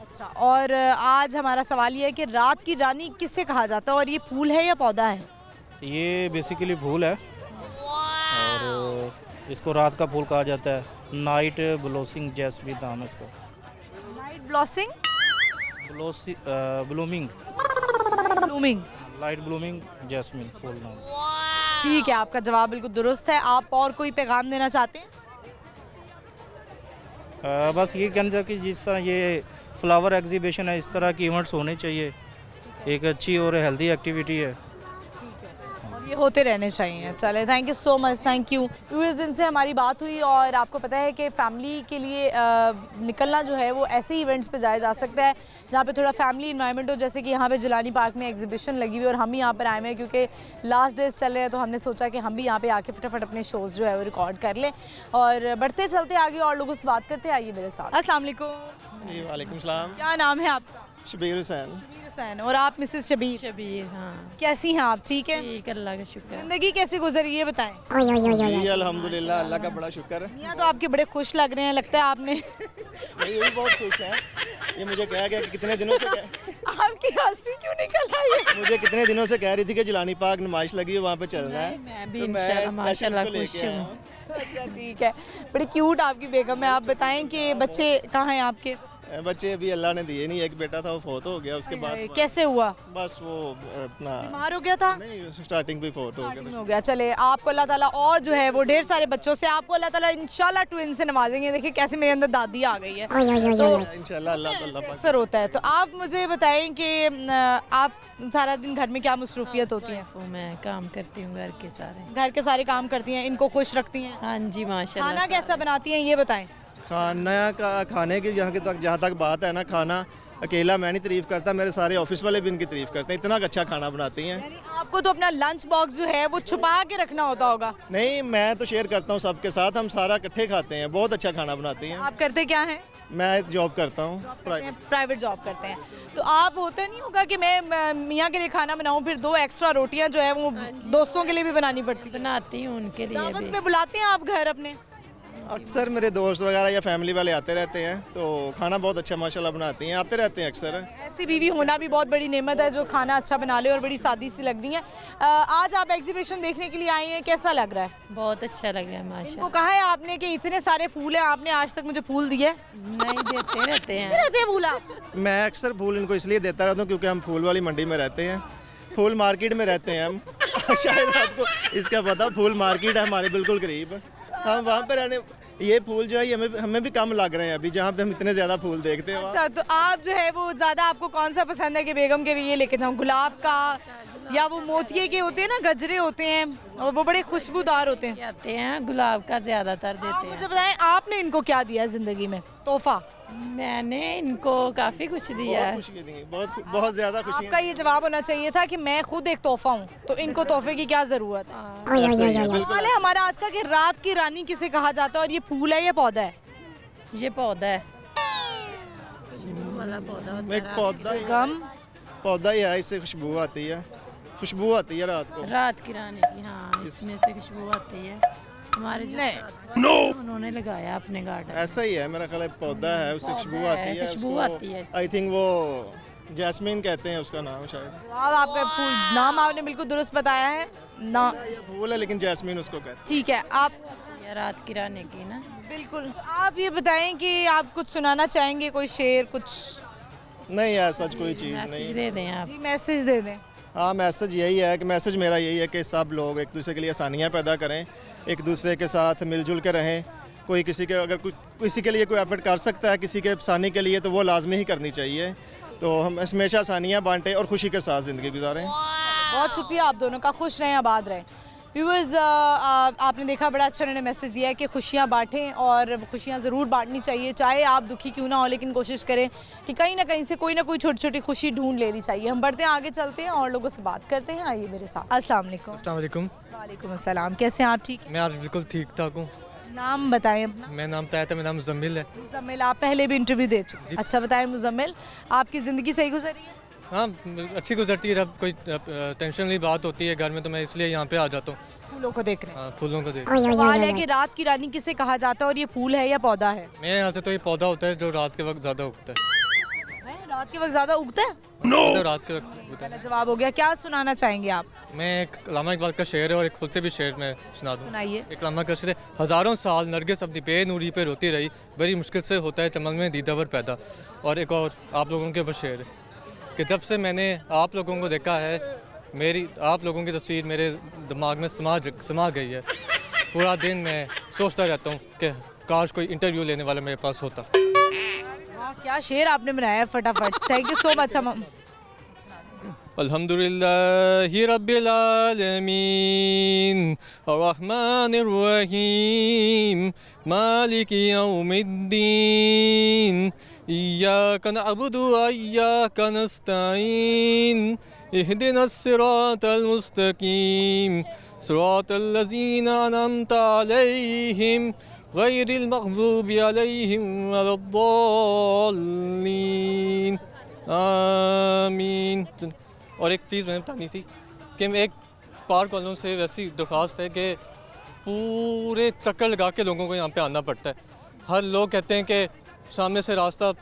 अच्छा, और आज हमारा सवाल ये है कि रात की रानी किससे कहा जाता है, और ये फूल है या पौधा है? ये बेसिकली फूल है, और इसको रात का फूल कहा जाता है। नाइट ब्लोसिंग जैस्मिन नाम है इसका। Night blossoming blooming blooming light blooming jasmine फूल नाम से। ठीक है, आपका जवाब बिल्कुल दुरुस्त है। आप और कोई पैगाम देना चाहते हैं? बस ये कहना चाहिए कि जिस तरह ये फ्लावर एग्जीबिशन है, इस तरह की इवेंट्स होने चाहिए। एक अच्छी और हेल्दी एक्टिविटी है, और ये होते रहने चाहिए। चले, thank you so much. Thank you. Viewers, इनसे हमारी बात हुई, और आपको पता है कि फैमिली के लिए निकलना जो है वो ऐसे इवेंट्स पे जाया जा सकता है जहाँ पे थोड़ा फैमिली इन्वायरमेंट हो। जैसे कि यहाँ पे जिलानी पार्क में एग्जीबिशन लगी हुई है, और हम ही यहाँ पर आए हुए हैं क्योंकि लास्ट डेज चल रहे हैं, तो हमने सोचा कि हम भी यहाँ पे आके फटाफट अपने शोज़ जो है वो रिकॉर्ड कर लें। और बढ़ते चलते आगे और लोगों से बात करते। आइए मेरे साथ। अस्सलाम वालेकुम। जी वालेकुम सलाम। क्या नाम है आपका? शबीर हुसैन। शबीर हुसैन। और आप मिसेस शबीर? शबीर, हाँ कैसी हैं आप? ठीक है, ठीक, अल्लाह का शुक्र। जिंदगी कैसी गुजरी है बताएं। जी अल्हम्दुलिल्लाह, अल्लाह का बड़ा शुक्र है। मियाँ तो आपके बड़े खुश लग रहे हैं, लगता है आपने नहीं, ये भी बहुत खुश है। ये मुझे कहा गया कि कितने दिनों से आपकी हंसी क्यों निकल आई है? मुझे कितने दिनों से कह रही थी कि जिलानी पार्क नुमाइश लगी है, वहाँ पे चलना है। मैं भी तो मैं इंशाल्लाह स्पेशल माशाल्लाह इसको लेके खुश आया हूँ। हूँ। अच्छा, ठीक है। बड़ी क्यूट आपकी बेगम है। आप बताएं कि बच्चे कहाँ हैं आपके? बच्चे अभी अल्लाह ने दिए नहीं। एक बेटा था, वो फोत हो गया, उसके बाद कैसे हुआ? बस वो अपना बीमार हो गया था? नहीं, स्टार्टिंग पे फोत हो स्टार्टिंग गया। हो गया। चले, आपको अल्लाह ताला और जो है वो ढेर सारे बच्चों से, आपको अल्लाह ताला इंशाल्लाह ट्विन से नवाजेंगे। देखिए कैसे मेरे अंदर दादी आ गई है। तो इंशाल्लाह अल्लाह पाक। अक्सर होता है। तो आप मुझे बताएं कि आप सारा दिन घर में क्या मसरूफियत होती है? वो मैं काम करती हूँ, घर के सारे घर के सारे काम करती हैं, इनको खुश रखती हैं? हाँ जी माशाल्लाह। खाना कैसा बनाती हैं ये बताएं। खाने की जहाँ तक बात है ना, खाना अकेला मैं नहीं तारीफ़ करता, मेरे सारे ऑफिस वाले भी इनकी तारीफ़ करते हैं। इतना अच्छा खाना बनाती हैं। यानी आपको तो अपना लंच बॉक्स जो है वो छुपा के रखना होता होगा। नहीं, मैं तो शेयर करता हूँ सबके साथ, हम सारा इकट्ठे खाते हैं। बहुत अच्छा खाना बनाती हैं। आप करते क्या हैं? मैं जॉब करता हूँ, प्राइवेट जॉब करते हैं। तो आप होता नहीं होगा कि मैं मियाँ के लिए खाना बनाऊँ, फिर 2 एक्स्ट्रा रोटियाँ जो है वो दोस्तों के लिए भी बनानी पड़ती है? बनाती हूँ उनके लिए दावत भी। पे बुलाते हैं आप घर अपने? अक्सर मेरे दोस्त वगैरह या फैमिली वाले आते रहते हैं, तो खाना बहुत अच्छा माशाल्लाह बनाती हैं, आते रहते हैं अक्सर। ऐसी बीवी होना भी बहुत बड़ी नेमत है जो खाना अच्छा बना ले, और बड़ी सादी सी लग रही है। आज आप एग्जीबिशन देखने के लिए आई हैं, कैसा लग रहा है? बहुत अच्छा लग रहा है इनको माशाल्लाह। कहा है आपने कि इतने सारे फूल हैं, आपने आज तक मुझे फूल दिए? नहीं, देते रहते हैं। रहते हैं फूल आप? मैं अक्सर फूल इनको इसलिए देता रहता हूँ क्योंकि हम फूल वाली मंडी में रहते हैं, फूल मार्केट में रहते हैं हम। शायद आपको इसका पता, फूल मार्केट है हमारे बिल्कुल करीब। हम वहाँ पे रहने ये फूल जो है ये हमें भी कम लग रहे हैं अभी, जहाँ पे हम इतने ज़्यादा फूल देखते हैं। अच्छा, तो आप जो है वो ज़्यादा आपको कौन सा पसंद है कि बेगम के लिए लेके जाऊँ, गुलाब का या वो मोतिये के होते हैं ना, गजरे होते हैं और वो बड़े खुशबूदार होते हैं? आते हैं गुलाब का ज़्यादातर आप देते मुझे हैं। बताएं आपने इनको क्या दिया ज़िंदगी में तोहफा? मैंने इनको काफ़ी कुछ दिया बहुत है। खुशी दी, बहुत ज़्यादा खुशी। आपका ये जवाब होना चाहिए था कि मैं खुद एक तोहफा हूँ, तो इनको तोहफे की क्या ज़रूरत है? सवाल है हमारा आज का कि रात की रानी किसे कहा जाता है और ये फूल है या पौधा है? ये पौधा है, खुशबू वाला पौधा होता है। एक पौधा ही है, इससे खुशबू आती है, खुशबू आती है रात को। रात की रानी की, हाँ, इसमें से खुशबू आती है। हमारे जो साथ हुआ, उन्होंने लगाया अपने गार्डन। ऐसा ही है मेरा ख्याल है, पौधा है, उससे खुशबू आती है। खुशबू आती है। आई थिंक वो जैस्मीन कहते हैं उसका नाम शायद। जवाब आपका फूल, नाम आपने बिल्कुल दुरुस्त बताया है ना। फूल है लेकिन जैस्मीन उसको कहते हैं। ठीक है, आप ये रात की रानी की ना। बिल्कुल। आप ये बताएं कि आप कुछ सुनाना चाहेंगे, कोई शेर कुछ? नहीं यार, सच कोई चीज़ मैसेज नहीं। दे दें आप। जी मैसेज दे दें। हाँ, मैसेज यही है कि मैसेज मेरा यही है कि सब लोग एक दूसरे के लिए आसानियाँ पैदा करें, एक दूसरे के साथ मिलजुल के रहें। कोई किसी के अगर किसी के लिए कोई एफर्ट कर सकता है किसी के आसानी के लिए, तो वो लाजमी ही करनी चाहिए। तो हम हमेशा आसानियाँ बांटें और खुशी के साथ ज़िंदगी गुजारें। बहुत शुक्रिया आप दोनों का, खुश रहें, आबाद रहें। व्यूअर्स, आपने देखा बड़ा अच्छा उन्होंने मैसेज दिया है कि खुशियाँ बांटें और खुशियाँ ज़रूर बांटनी चाहिए, चाहे आप दुखी क्यों ना हो, लेकिन कोशिश करें कि कहीं ना कहीं से कोई ना कोई छोटी छोटी खुशी ढूंढ लेनी चाहिए। हम बढ़ते हैं, आगे चलते हैं और लोगों से बात करते हैं। आइए मेरे साथ। अस्सलाम वालेकुम। अस्सलाम वालेकुम। वालेकुम अस्सलाम, कैसे हैं आप? ठीक। मैं आज बिल्कुल ठीक ठाक हूँ। नाम बताएं अपना। मैं नाम बताया था, मेरा नाम मुजम्मिल है। मुजम्मिल, आप पहले भी इंटरव्यू दे चुके हैं। अच्छा बताएं मुजम्मिल, आपकी ज़िंदगी सही गुजरी है? हाँ, अच्छी गुजरती है। जब कोई टेंशन वाली बात होती है घर में तो मैं इसलिए यहाँ पे आ जाता हूँ। फूलों को देख रहे हैं। हाँ, फूलों को देख। सवाल है कि रात की रानी किसे कहा जाता है और ये फूल है या पौधा है? मेरे यहाँ से तो ये पौधा होता है जो रात के वक्त ज़्यादा उगता है। रात के वक्त ज़्यादा उगता है? तो रात के वक्त उगता है। पहला जवाब हो गया। क्या सुनाना चाहेंगे आप? मैं एक अल्लामा इकबाल का शेर है और एक खुद से भी शेर मैं सुना दूँ। सुनाइए। एक अल्लामा का शेर है, हज़ारों साल नरगिस अपनी बेनूरी पे रोती रही, बड़ी मुश्किल से होता है चमन में दीदावर पैदा। और एक और आप लोगों के ऊपर शेर है कि जब से मैंने आप लोगों को देखा है, मेरी आप लोगों की तस्वीर मेरे दिमाग में समा गई है। पूरा दिन मैं सोचता रहता हूँ कि काश कोई इंटरव्यू लेने वाला मेरे पास होता। वाह, क्या शेर आपने बनाया है, फटाफट। Thank you so much. अल्हम्दुलिल्लाहि रब्बिल आलमीन अर्रहमानिर रहीम मालिकि यौमिद्दीन इय्याका नअबुदु व इय्याका नस्तईन इहदिनस सिरातल मुस्तकीम सिरातल लज़ीना अनअमता अलैहिम गैरिल मग़ज़ूबि अलैहिम वलद्दाल्लीन आमीन। और एक चीज़ मैंने बतानी थी कि मैं एक पार्क वालों से वैसी दरख्वास्त है कि पूरे चक्कर लगा के लोगों को यहाँ पे आना पड़ता है। हर लोग कहते हैं कि सामने से रास्ता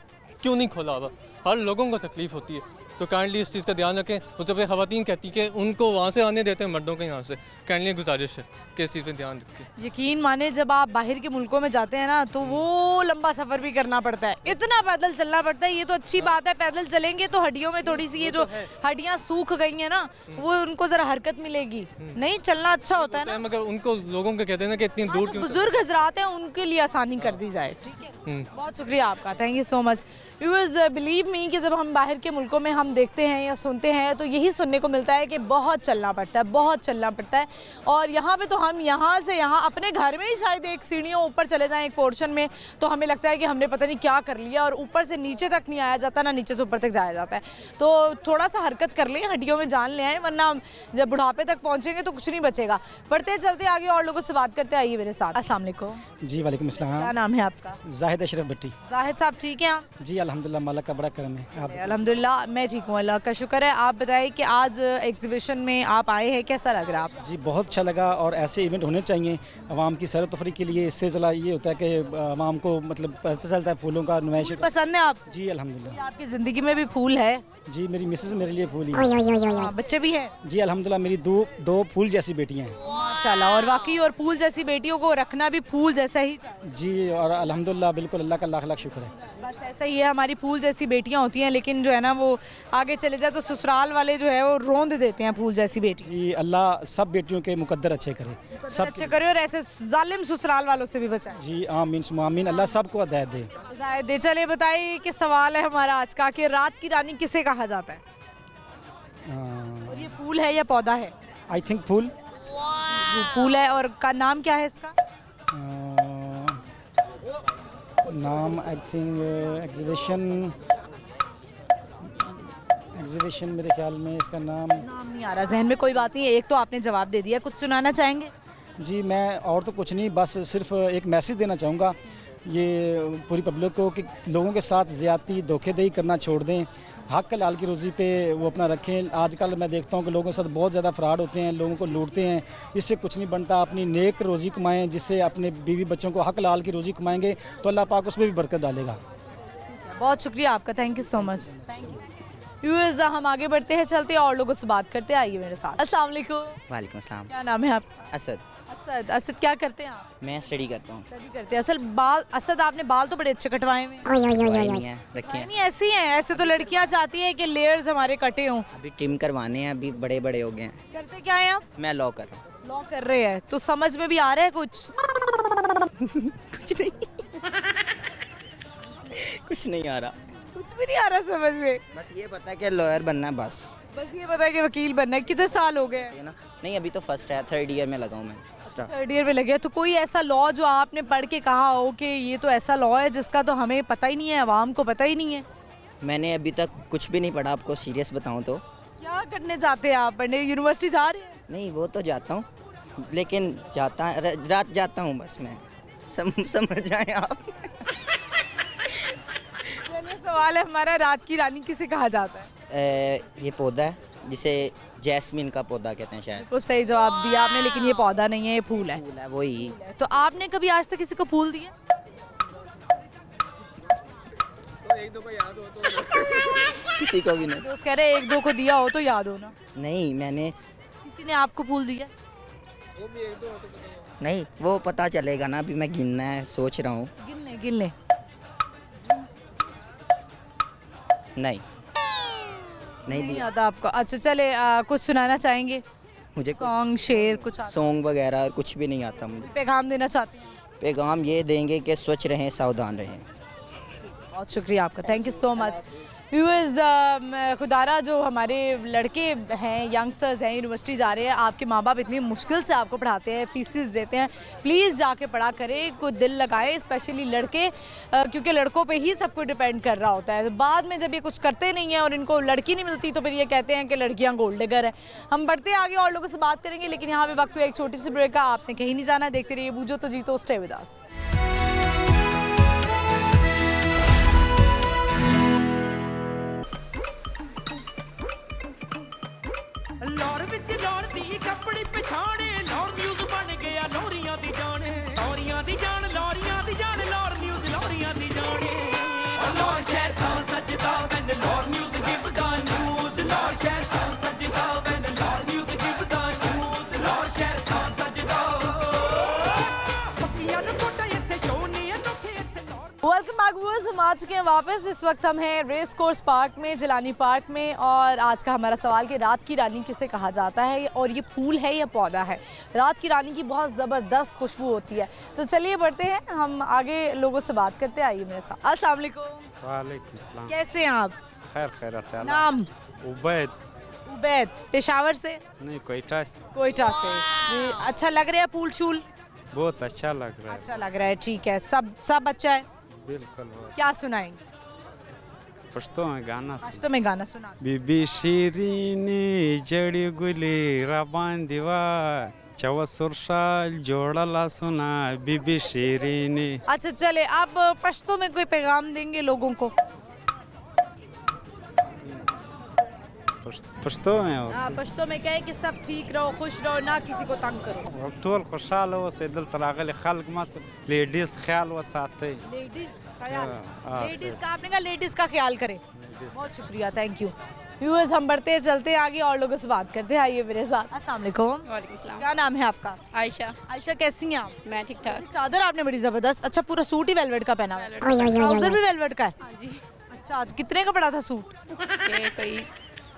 क्यों नहीं खोला हुआ, हर लोगों को तकलीफ़ होती है। तो काइंडली इस चीज़ का ध्यान रखें। तो जब ये ख़वातीन कहती कि उनको वहाँ से आने देते हैं मर्दों के यहाँ से, काइंडली गुजारिश है कि इस चीज़ पे ध्यान रखें। यकीन माने जब आप बाहर के मुल्कों में जाते हैं ना, तो वो लंबा सफ़र भी करना पड़ता है, इतना पैदल चलना पड़ता है। ये तो अच्छी बात है, पैदल चलेंगे तो हड्डियों में थोड़ी सी ये जो हड्डियाँ सूख गई हैं ना, वो उनको ज़रा हरकत मिलेगी। नहीं चलना अच्छा होता है ना, मगर उनको लोगों को कहते हैं ना कि इतनी दूर क्यों। बुजुर्ग हजरात हैं, उनके लिए आसानी कर दी जाए। ठीक है, बहुत शुक्रिया आपका, thank you so much. Viewers, believe me कि जब हम बाहर के मुल्कों में हम देखते हैं या सुनते हैं तो यही सुनने को मिलता है कि बहुत चलना पड़ता है, बहुत चलना पड़ता है। और यहाँ पे तो हम यहाँ से यहाँ अपने घर में ही शायद एक सीढ़ियों ऊपर चले जाएं एक पोर्शन में, तो हमें लगता है कि हमने पता नहीं क्या कर लिया, और ऊपर से नीचे तक नहीं आया जाता, ना नीचे से ऊपर तक जाया जाता है। तो थोड़ा सा हरकत कर लें, हड्डियों में जान ले आए, वरना जब बुढ़ापे तक पहुँचेंगे तो कुछ नहीं बचेगा। बढ़ते चलते आगे और लोगों से बात करते आइए मेरे साथ। अस्सलाम वालेकुम। जी वालेकुम अस्सलाम। क्या नाम है आपका? जाहिद अशरफ भट्टी। जाहिद साहब ठीक हैं आप? जी अल्हम्दुलिल्लाह, मालिक का बड़ा करम है। आप? अल्हम्दुलिल्लाह मैं ठीक हूँ, अल्लाह का शुक्र है। आप बताइए कि आज एग्जीबिशन में आप आए हैं, कैसा लग रहा है आपको? जी बहुत अच्छा लगा, और ऐसे इवेंट होने चाहिए आवाम की सैर तफरी के लिए। इससे ज़रा ये होता है कि आवाम को मतलब पता चलता है फूलों का नुमाइश पसंद है आप? जी अल्हम्दुलिल्लाह। आपकी ज़िंदगी में भी फूल है? जी मेरी मिसेस मेरे लिए फूल ही है। बच्चे भी हैं? जी अल्हम्दुलिल्लाह, मेरी दो फूल जैसी बेटियाँ हैं माशाल्लाह। और वाकई और फूल जैसी बेटियों को रखना भी फूल जैसा ही चाहिए। जी, और अल्हम्दुलिल्लाह बिल्कुल अल्लाह का लाख लाख शुक्र है। बस ऐसा ही है, हमारी फूल जैसी बेटियां होती हैं, लेकिन जो है ना वो आगे चले जाए तो ससुराल वाले जो है वो रोंद देते हैं फूल जैसी बेटी। जी अल्लाह सब बेटियों के मुकद्दर अच्छे करे, सब अच्छे करे और ऐसे जालिम ससुराल वालों से भी बचाए। जी आमीन सुम्मा आमीन, अल्लाह सबको हिदायत दे। हिदायत दे। चलिए बताइए कि सवाल है हमारा आज का कि रात की रानी किसे कहा जाता है? और ये फूल है या पौधा है? आई थिंक फूल। फूल है और का नाम क्या है इसका? नाम आई थिंक एग्जीबिशन मेरे ख्याल में इसका नाम नहीं आ रहा जहन में, कोई बात नहीं, एक तो आपने जवाब दे दिया, कुछ सुनाना चाहेंगे? जी मैं और तो कुछ नहीं, बस सिर्फ एक मैसेज देना चाहूँगा ये पूरी पब्लिक को कि लोगों के साथ ज़्यादती धोखेधड़ी करना छोड़ दें, हक हलाल की रोज़ी पे वो अपना रखें। आजकल मैं देखता हूँ कि लोगों के साथ बहुत ज़्यादा फ्रॉड होते हैं, लोगों को लूटते हैं, इससे कुछ नहीं बनता। अपनी नेक रोज़ी कमाएं, जिससे अपने बीवी बच्चों को हक हलाल की रोज़ी कमाएंगे तो अल्लाह पाक उसमें भी बरकत डालेगा। बहुत शुक्रिया आपका, thank you so much. Viewers हम आगे बढ़ते हैं, चलते हैं और लोगों से बात करते हैं, आइए मेरे साथ। अस्सलाम वालेकुम। वालेकुम अस्सलाम। क्या नाम है आपका? असद। असद। असद क्या करते हैं आप? मैं स्टडी करता हूँ। स्टडी करते हैं। असल बाल, असद आपने बाल तो बड़े अच्छे कटवाए हुए हैं। रखे हैं। नहीं ऐसी हैं, ऐसे तो लड़कियां चाहती हैं कि लेयर्स हमारे कटे हों। अभी ट्रिम करवाने हैं, अभी बड़े बड़े हो गए हैं। करते क्या है आप? मैं लॉ कर रहा हूँ। लॉ कर रहे हैं तो समझ में भी आ रहा है कुछ? कुछ नहीं कुछ नहीं आ रहा, कुछ भी नहीं आ रहा समझ में। बस ये पता है कि लॉयर बनना है, बस ये पता है कि वकील बनना है। कितने साल हो गए हैं? ना नहीं अभी तो फर्स्ट है, 3rd ईयर में लगा हूँ मैं। थर्ड ईयर में लगे। तो कोई ऐसा लॉ जो आपने पढ़ के कहा हो कि ये तो ऐसा लॉ है जिसका तो हमें पता ही नहीं है, आवाम को पता ही नहीं है? मैंने अभी तक कुछ भी नहीं पढ़ा, आपको सीरियस बताऊँ तो। क्या करने जाते हैं आप? पढ़ने यूनिवर्सिटी जा रहे हैं? नहीं वो तो जाता हूँ, लेकिन रात जाता हूँ बस मैं, समझ जाए आप। सवाल है हमारा, रात की रानी किसे कहा जाता है? ये पौधा है जिसे जैस्मिन का पौधा कहते हैं शायद। को सही जवाब दिया आपने, लेकिन ये पौधा नहीं है, ये फूल है। फूल है वही। तो आपने कभी आज तक किसी को फूल दिया? तो एक दो को याद हो तो किसी को भी नहीं। दोस्त कह रहे एक दो को दिया हो तो याद हो ना। नहीं मैंने किसी ने आपको फूल दिया? वो भी एक दो हो तो पता नहीं, वो पता चलेगा ना, अभी मैं गिनना है, सोच रहा हूँ। गिन ले। नहीं दिया आता आपको? अच्छा चले, कुछ सुनाना चाहेंगे? मुझे सॉन्ग, शेर कुछ? सॉन्ग वगैरह कुछ भी नहीं आता मुझे। पैगाम देना चाहते हैं? पैगाम ये देंगे कि स्वच्छ रहें, सावधान रहें। बहुत शुक्रिया आपका, thank you so much. Viewers, खुदारा जो हमारे लड़के हैं, यंगस्टर्स हैं, यूनिवर्सिटी जा रहे हैं, आपके माँ बाप इतनी मुश्किल से आपको पढ़ाते हैं, फीसिस देते हैं, प्लीज़ जाके पढ़ा करें, कोई दिल लगाए, स्पेशली लड़के, क्योंकि लड़कों पे ही सब कुछ डिपेंड कर रहा होता है। तो बाद में जब ये कुछ करते नहीं हैं और इनको लड़की नहीं मिलती तो फिर ये कहते हैं कि लड़कियाँ गोल्ड डिगर हैं। हम बढ़ते आगे और लोगों से बात करेंगे, लेकिन यहाँ पे वक्त हुआ एक छोटी सी ब्रेक का। आपने कहीं नहीं जाना, देखते रहिए बूझो तो जीतो, स्टे विद अस। लौर विच लौर दी कपड़ी पछाणे, लौर न्यूज़ बन गया लौरियां दी जाने, लौरियां दी जान, लौरियां दी जान, लौर न्यूज़ लौरियां दी जाने। लौर शहर था सजदा when Lahore news give the news, Lahore शहर था सजदा when Lahore news give the news, Lahore शहर था सजदा। पक्कियां रिपोर्टां इत्थे शो नहीं अनोखे इत्थे लौर। वेलकम बैक व्यूअर्स, हम आ चुके हैं वापस। इस वक्त हम हैं रेस कोर्स पार्क में, जिलानी पार्क में, और आज का हमारा सवाल कि रात की रानी किसे कहा जाता है और ये फूल है या पौधा है? रात की रानी की बहुत ज़बरदस्त खुशबू होती है। तो चलिए बढ़ते हैं, हम आगे लोगों से बात करते हैं, आइए मेरे साथ। अस्सलाम वालेकुम। वालेकुम सलाम। कैसे हैं आप? खैर खैरत है। नाम? उबैद। उबैद। पेशावर से? नहीं, कोयटा से। कोयटा से। जी, अच्छा लग रहा है फूल शूल? बहुत अच्छा लग रहा है। अच्छा लग रहा है, ठीक है। सब अच्छा है? बिल्कुल। क्या सुनाएंगे? पश्तो में गाना पश्तो में गाना सुना। बीबी शीरीनी जड़ी गुली रबान दीवा चवसुर शाल जोड़ला सुना बीबी शीरीनी। अच्छा चले, आप पश्तो में कोई पैगाम देंगे लोगों को? पश्तो में और पश्तो में कहे कि सब ठीक रहो, खुश रहो, ना किसी को तंग करो। टोल खुशहाल हो से दिल तरागल खल्क मत लेडीज ख्याल वसाते। लेडीज ख्याल, लेडीज का आपने कहा लेडीज का ख्याल करें। बहुत शुक्रिया, थैंक यू। व्यूअर्स हम बढ़ते चलते हैं आगे और लोगों से बात करते हैं, आइए मेरे साथ। अस्सलाम वालेकुम। वालेकुम सलाम। क्या नाम है आपका? आयशा। आयशा कैसी हैं आप? मैं ठीक ठाक। चादर आपने बड़ी जबरदस्त, अच्छा पूरा सूट ही वेलवेट का पहना हुआ है, ट्राउजर भी वेलवेट का है? हाँ जी। अच्छा तो कितने का पड़ा था सूट?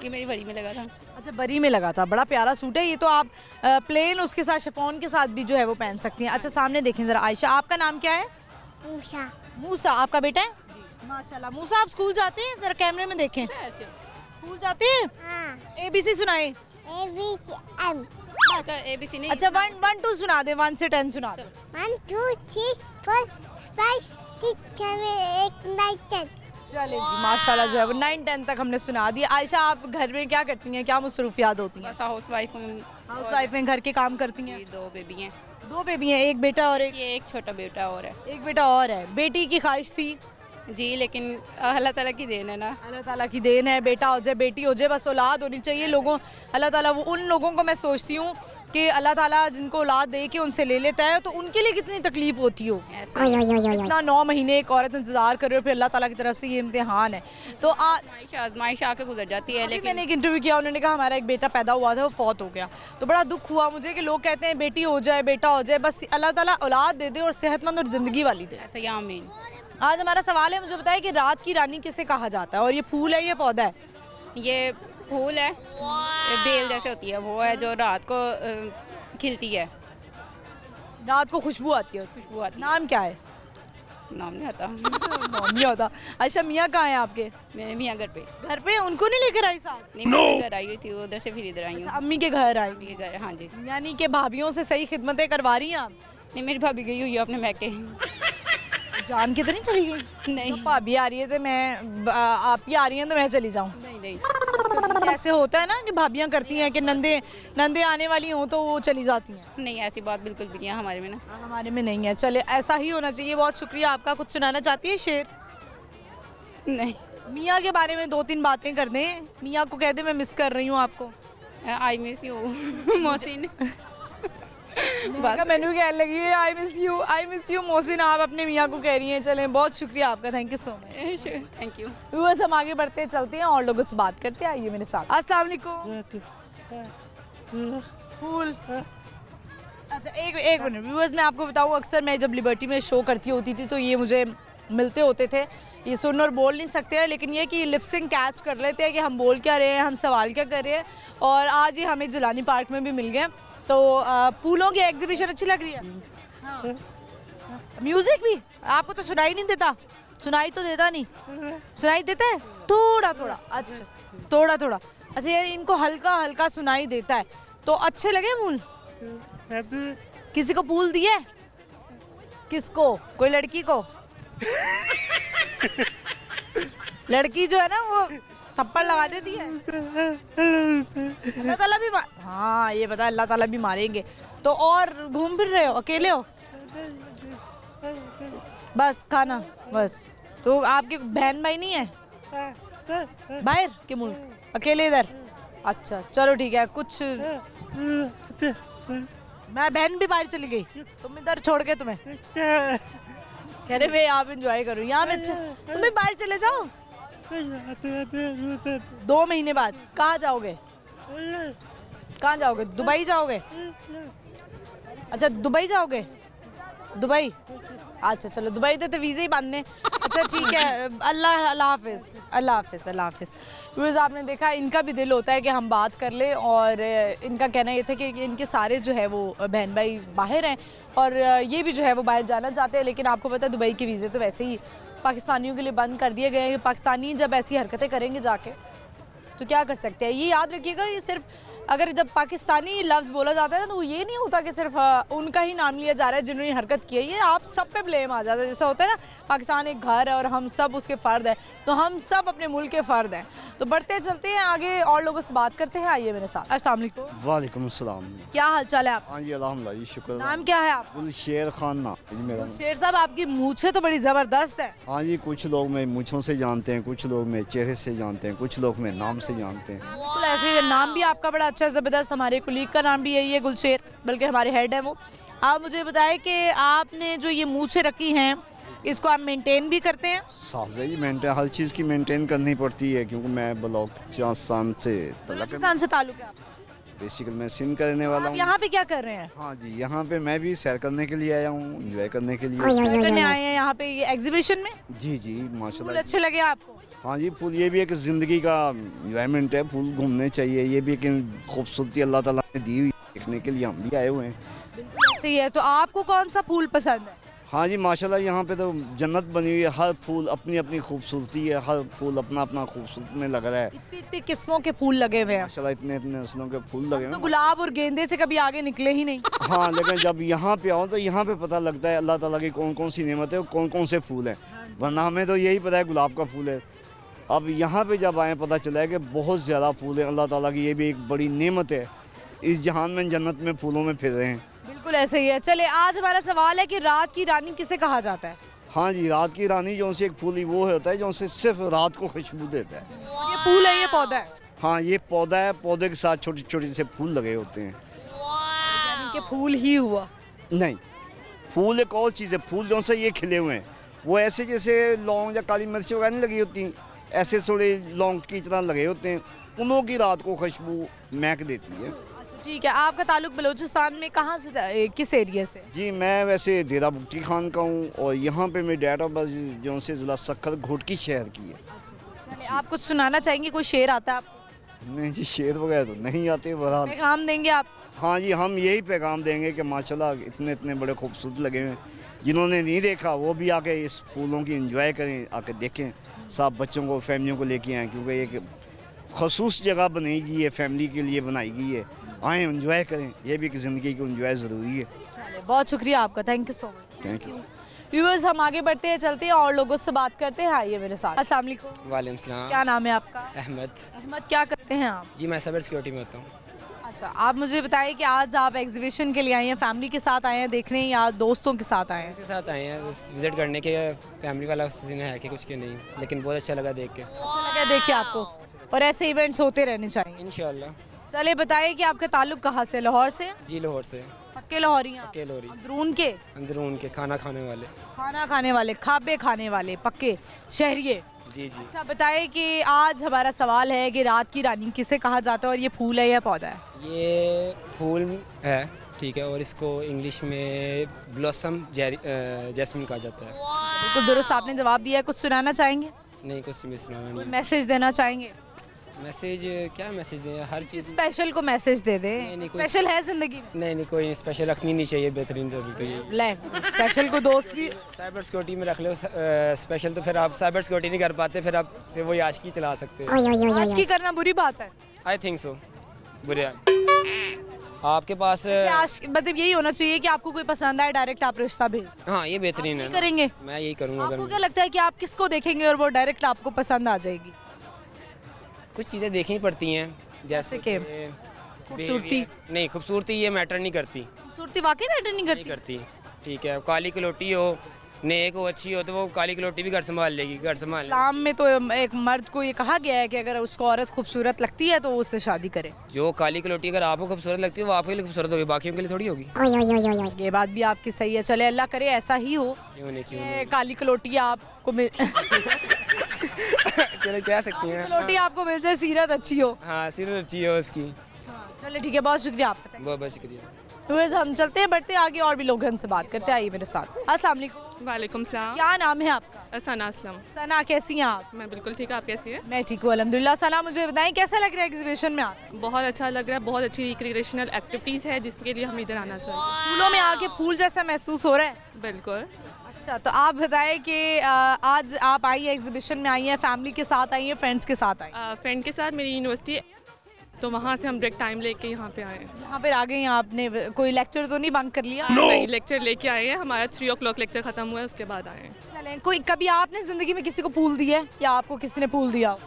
ये मेरी बड़ी में लगा था। अच्छा बरी में लगा था, बड़ा प्यारा सूट है ये तो। आप प्लेन उसके साथ शिफॉन के साथ भी जो है वो पहन सकती हैं। अच्छा सामने देखें जरा, आयशा आपका नाम क्या है? मूसा। मूसा आपका बेटा है? माशाल्लाह। मूसा आप स्कूल जाते हैं? जरा कैमरे में देखें। स्कूल जाते हैं? हाँ। ABC सुनाए। ABCM। ABC नहीं। अच्छा 1 2 सुना दे, 1 से 10 सुना दे। 1 2 3 4 5 6 7 8 9 10। चले जी माशाल्लाह जो है वो 9 10 तक हमने सुना दिया। आयशा आप घर में क्या करती हैं, क्या मसरूफियात होती हैं? बस हाउस वाइफ में घर के काम करती हैं? 2 बेबी हैं। 2 बेबी हैं, एक बेटा और ये एक छोटा बेटा और है। एक बेटा और है। बेटी की ख्वाहिश थी जी, लेकिन अल्लाह ताला की देन है ना। अल्लाह ताला की देन है, बेटा हो जाए बेटी हो जाए, बस औलाद होनी चाहिए। लोगों अल्लाह ताला वो उन लोगों को मैं सोचती हूँ कि अल्लाह ताला जिनको औलाद दे के उनसे ले लेता है तो उनके लिए कितनी तकलीफ होती हो। इतना 9 महीने एक औरत इंतजार कर रही हो, फिर अल्लाह ताला की तरफ से ये इम्तिहान है। तो आजमाइश आके गुजर जाती है। लेकिन मैंने एक इंटरव्यू किया, उन्होंने कहा हमारा एक बेटा पैदा हुआ था वो फौत हो गया, तो बड़ा दुख हुआ मुझे कि लोग कहते हैं बेटी हो जाए बेटा हो जाए, बस अल्लाह ताला औलाद दे दे और सेहतमंद और ज़िंदगी वाली दे। ऐसा ही आमीन। आज हमारा सवाल है, मुझे बताइए कि रात की रानी किसे कहा जाता है? और ये फूल है, ये पौधा है? ये फूल है, बेल जैसे होती है, वो है जो रात को खिलती है, रात को खुशबू आती है, खुशबू आती है। नाम क्या है? नाम नहीं आता। नाम नहीं आता। अच्छा मियाँ कहाँ हैं आपके? मेरे मियाँ घर पे। घर पे? उनको नहीं लेकर आई साथ? नहीं, मैं घर आई हुई थी, उधर से फिर इधर आई हूँ। अम्मी के घर आई? अम्मी के घर, हाँ जी। यानी कि भाभीयों से सही खिदमतें करवा रही हैं आप? नहीं, मेरी भाभी गई हुई है अपने मैके। जान के तो नहीं चली गई? नहीं, तो भाभी आ रही है तो मैं, आप ही आ रही हैं तो मैं चली जाऊँ? नहीं नहीं। ऐसे होता है ना कि भाभियाँ करती हैं कि नंदे आने वाली हों तो वो चली जाती हैं। नहीं, ऐसी बात बिल्कुल भी नहीं है हमारे में ना। हमारे में नहीं है। चले ऐसा ही होना चाहिए। बहुत शुक्रिया आपका। कुछ सुनाना चाहती है शेर? नहीं। मियाँ के बारे में 2-3 बातें कर दें। मियाँ को कह दे मैं मिस कर रही हूँ आपको। I miss you Mohsin. बस मैंने कहने लगी है आई मिस यू मोहसिन, आप अपने मियाँ को कह रही हैं। चलें बहुत शुक्रिया आपका, thank you so much. Thank you. Viewers हम आगे बढ़ते चलते हैं और लोगों से बात करते हैं, आइए मेरे साथ। अस्सलाम वालेकुम। फूल। अच्छा एक मिनट व्यूअर्स, मैं आपको बताऊँ अक्सर मैं जब लिबर्टी में शो करती होती थी तो ये मुझे मिलते होते थे। ये सुन और बोल नहीं सकते हैं, लेकिन ये कि लिपसिंग कैच कर लेते हैं कि हम बोल क्या रहे हैं, हम सवाल क्या कर रहे हैं। और आज ये हमें जिलानी पार्क में भी मिल गए। तो फूलों की एग्जीबिशन अच्छी लग रही है। हाँ। म्यूजिक भी आपको तो सुनाई नहीं देता? सुनाई तो देता नहीं? सुनाई देता है थोड़ा थोड़ा? अच्छा थोड़ा थोड़ा। अच्छा यार इनको हल्का हल्का सुनाई देता है तो अच्छे लगे फूल? किसी को फूल दिए? किसको? कोई लड़की को? लड़की जो है ना वो थप्पड़ लगा देती है। अल्लाह ताला भी हाँ ये बता, अल्लाह ताला भी मारेंगे। तो और घूम फिर रहे हो, अकेले हो? बस खाना बस। तो आपके बहन भाई नहीं है? बाहर के मुल्क, अकेले इधर? अच्छा चलो ठीक है। कुछ मैं बहन भी बाहर चली गई, तुम इधर छोड़ के तुम्हें कह रहे भाई आप एंजॉय करो यहाँ पे। अच्छा तुम भी बाहर चले जाओ 2 महीने बाद। कहाँ जाओगे? कहाँ जाओगे? दुबई जाओगे? अच्छा दुबई जाओगे? दुबई अच्छा चलो दुबई तो वीज़े ही बांधने। अच्छा ठीक है, अल्लाह हाफिज़, अल्लाह हाफिज़, अल्लाह हाफिज़। व्यूअर्स आपने देखा इनका भी दिल होता है कि हम बात कर ले, और इनका कहना ये था कि इनके सारे जो है वो बहन भाई बाहर हैं और ये भी जो है वो बाहर जाना चाहते हैं। लेकिन आपको पता है दुबई के वीज़े तो वैसे ही पाकिस्तानियों के लिए बंद कर दिए गए हैं। पाकिस्तानी जब ऐसी हरकतें करेंगे जाके तो क्या कर सकते हैं। ये याद रखिएगा, ये सिर्फ अगर जब पाकिस्तानी लफ्ज़ बोला जाता है ना तो वो ये नहीं होता कि सिर्फ उनका ही नाम लिया जा रहा है जिन्होंने हरकत की है। ये आप सब पे ब्लेम आ जाता है। जैसा होता है ना पाकिस्तान एक घर है और हम सब उसके फ़र्द हैं, तो हम सब अपने मुल्क के फ़र्द हैं। तो बढ़ते चलते हैं आगे और लोगों से बात करते हैं, आइए मेरे साथ। अस्सलाम वालेकुम। वालेकुम सलाम। क्या हाल चाल है आप? हाँ जी अल्हम्दुलिल्लाह, शुक्र। नाम क्या है आप? गुलशेर खान नाम जी मेरा। शेर साहब आपकी मूछें तो बड़ी ज़बरदस्त है। हाँ जी, कुछ लोग मैं मूछों से जानते हैं, कुछ लोग मैं चेहरे से जानते हैं, कुछ लोग मैं नाम से जानते हैं। बिल्कुल ऐसे नाम भी आपका बड़ा अच्छा ज़बरदस्त। हमारे कुलीग का नाम भी यही है गुलशेर, बल्कि हमारे हेड है वो। आप मुझे बताएं कि आपने जो ये मूछें रखी हैं इसको आप मेंटेन भी करते हैं? साहब जी मेंटेन हर चीज़ की मेंटेन करनी पड़ती है क्योंकि मैं बलूचिस्तान से बलूचिस्तान से ताल्लुक है आपका? बेसिकली मैं सिंध का रहने वाला आप हूँ। यहाँ पे क्या कर रहे हैं? हाँ जी, यहाँ पे मैं भी सैर करने के लिए आया हूँ, एंजॉय करने के लिए। करने आए हैं यहाँ पे ये एग्जीबिशन में? जी जी फूल माशाल्लाह। अच्छे लगे आपको? हाँ जी, फूल ये भी एक ज़िंदगी का एंजॉयमेंट है, फूल घूमने चाहिए, ये भी एक खूबसूरती अल्लाह ताला ने दी हुई है, देखने के लिए हम भी आए हुए हैं। बिल्कुल ऐसे ही है। तो आपको कौन सा फूल पसंद है? हाँ जी माशाल्लाह, यहाँ पे तो जन्नत बनी हुई है, हर फूल अपनी अपनी खूबसूरती है, हर फूल अपना अपना खूबसूरत में लग रहा है। इतनी इतनी किस्मों के फूल लगे हुए हैं माशाल्लाह, इतने इतने नस्लों के फूल लगे तो हैं। गुलाब और गेंदे से कभी आगे निकले ही नहीं। हाँ, लेकिन जब यहाँ पे आओ तो यहाँ पे पता लगता है अल्लाह ताला की कौन कौन सी नेमत है और कौन कौन से फूल हैं, वरना हमें तो यही पता है गुलाब का फूल है। अब यहाँ पे जब आए पता चला है कि बहुत ज़्यादा फूल है, अल्लाह ताला की ये भी एक बड़ी नेमत है, इस जहान में जन्नत में फूलों में फिर रहे हैं। बिल्कुल ऐसे ही है। चले, आज हमारा सवाल है कि रात की रानी किसे कहा जाता है? हाँ जी, रात की रानी जो से एक फूल ही वो होता है जो से सिर्फ रात को खुशबू देता है। ये फूल है, ये पौधा है? हाँ, ये पौधा है, पौधे के साथ छोटे छोटे से फूल लगे होते हैं। यानी कि फूल ही हुआ? नहीं, फूल एक और चीज़ है, फूल जो से ये खिले हुए हैं वो ऐसे जैसे लौंग या काली मिर्च वगैरह नहीं लगी होती, ऐसे थोड़े लौंग की तरह लगे होते हैं, उन्हों की रात को खुशबू महक देती है। ठीक है। आपका ताल्लुक बलूचिस्तान में कहाँ से, किस एरिया से? जी, मैं वैसे देरा बुट्टी खान का हूँ और यहाँ पे मेरी डेट ऑफ बर्थ जो से ज़िला सक्खर घोटकी शहर की है। चले, आप कुछ सुनाना चाहेंगे? कोई शेर आता है आपको? नहीं जी, शेर वगैरह तो नहीं आते। बहरहाल पैगाम देंगे आप? हाँ जी, हम यही पैगाम देंगे कि माशाल्लाह इतने इतने बड़े खूबसूरत लगे हुए हैं, जिन्होंने नहीं देखा वो भी आके इस फूलों की एंजॉय करें, आके देखें, सब बच्चों को फैमिलियों को लेके आएँ, क्योंकि एक खसूस जगह बनाई गई है, फैमिली के लिए बनाई गई है, आएँ एंजॉय करें, ये भी एक ज़िंदगी को एंजॉय ज़रूरी है। बहुत शुक्रिया आपका, thank you so much. Thank you. Viewers, हम आगे बढ़ते हैं, चलते हैं और लोगों से बात करते हैं। आइए मेरे साथ। अस्सलाम वालेकुम। वालेकुम सलाम। क्या नाम है आपका? अहमद। अहमद, क्या करते हैं आप? जी, मैं साइबर सिक्योरिटी में होता हूँ। अच्छा, आप मुझे बताइए कि आज आप एग्जीबिशन के लिए आए हैं, फैमिली के साथ आए हैं देखने या दोस्तों के साथ आए हैं? इसके साथ आए हैं विजिट करने के, फैमिली वाला सीन है कि कुछ के नहीं, लेकिन बहुत अच्छा लगा देख के। अच्छा लगा देख के आपको, और ऐसे इवेंट्स होते रहने चाहिए इंशाल्लाह। चलिए, बताइए कि आपका ताल्लुक कहाँ से? लाहौर से? जी, लाहौर से। पक्के लाहौरी हैं आप? पक्के लाहौरी। अंदरून के? अंदरून के, खाना खाने वाले। खाना खाने वाले, खाबे खाने वाले, पक्के शहरिये। जी जी। अच्छा, बताइए कि आज हमारा सवाल है कि रात की रानी किसे कहा जाता है और ये फूल है या पौधा है? ये फूल है, ठीक है, और इसको इंग्लिश में ब्लॉसम जैस्मिन कहा जाता है। बिल्कुल दुरुस्त आपने जवाब दिया है। कुछ सुनाना चाहेंगे? नहीं, कुछ भी सुनाना नहीं। मैसेज देना चाहेंगे? मैसेज क्या मैसेज दें? हर चीज़ स्पेशल को मैसेज दे दें। नहीं, स्पेशल है जिंदगी में? नहीं, कोई स्पेशल रखनी नहीं चाहिए, बेहतरीन तो ये ले स्पेशल को दोस्त भी साइबर सिक्योरिटी में रख लो स्पेशल, तो फिर आप साइबर सिक्योरिटी नहीं कर पाते, फिर आप से वही आशिकी चला सकते हैं। आशिकी करना बुरी बात है? आई थिंक सो, बुरे आपके पास मतलब यही होना चाहिए कि आपको कोई पसंद आए डायरेक्ट आप रिश्ता भेज। हाँ, ये बेहतरीन है। करेंगे? मैं यही करूँगा। आपको क्या लगता है कि आप किसको देखेंगे और वो डायरेक्ट आपको पसंद आ जाएगी? कुछ चीज़ें देखनी पड़ती हैं, जैसे कि खूबसूरती। नहीं, खूबसूरती ये मैटर नहीं करती। खूबसूरती वाकई मैटर नहीं करती। ठीक है, काली कलोटी हो, नेक हो, अच्छी हो, तो वो काली कलोटी भी घर संभाल लेगी, घर संभाल। इस्लाम में तो एक मर्द को ये कहा गया है कि अगर उसको औरत खूबसूरत लगती है तो वो उससे शादी करे। जो काली कलोटी अगर आपको खूबसूरत लगती है वो आपके लिए खूबसूरत होगी, बाकियों के लिए थोड़ी होगी। ये बात भी आपकी सही है। चले, अल्लाह करे ऐसा ही हो। क्यों नहीं? काली कलोटी आपको मिल चले, कह सकती हैं। कलोटी आपको मिल जाए, सीरत अच्छी हो। हाँ, सीरत अच्छी हो उसकी। चले ठीक है, बहुत शुक्रिया आपका। बहुत बहुत शुक्रिया। हम चलते हैं, बढ़ते आगे और भी लोग हमसे बात करते हैं। आइए मेरे साथ। अस्सलाम वालेकुम। वालेकुम सलाम। क्या नाम है आपका? सना असलम। सना, कैसी हैं आप? मैं बिल्कुल ठीक, आप कैसी हैं? मैं ठीक हूँ अल्हम्दुलिल्लाह। सना, मुझे बताएं कैसा लग रहा है एग्जीबिशन में आकर? बहुत अच्छा लग रहा है, बहुत अच्छी रिक्रिएशनल एक्टिविटीज़ है जिसके लिए हम इधर आना चाहिए। फूलों में आके फूल जैसा महसूस हो रहा है? बिल्कुल। अच्छा, तो आप बताएं कि आज आप आई हैं एग्जीबिशन में, आई हैं फैमिली के साथ, आई हैं फ्रेंड्स के साथ आई? फ्रेंड के साथ, मेरी यूनिवर्सिटी, तो वहाँ से हम डायरेक्ट टाइम लेके यहाँ पे आए हैं। यहाँ पे आ गए हैं आपने? कोई लेक्चर तो नहीं बंक कर लिया? नहीं, लेक्चर लेके आए हैं, हमारा 3 o'clock लेक्चर खत्म हुआ है, उसके बाद आए हैं। चलें, कोई कभी आपने ज़िंदगी में किसी को फूल दिया है या आपको किसी ने फूल दिया?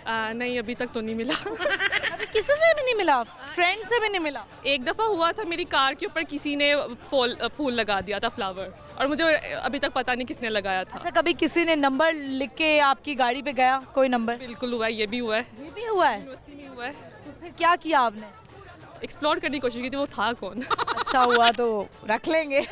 नहीं, अभी तक तो नहीं मिला। अभी किसी से भी नहीं मिला? फ्रेंड से भी नहीं मिला? एक दफ़ा हुआ था, मेरी कार के ऊपर किसी ने फूल लगा दिया था, फ्लावर, और मुझे अभी तक पता नहीं किसने लगाया था। अच्छा, कभी किसी ने नंबर लिख के आपकी गाड़ी पे गया, कोई नंबर? बिल्कुल हुआ है, ये भी हुआ है। ये भी हुआ है? यूनिवर्सिटी में हुआ है। तो फिर क्या किया आपने? एक्सप्लोर करने की कोशिश की थी, वो था कौन। अच्छा हुआ तो रख लेंगे।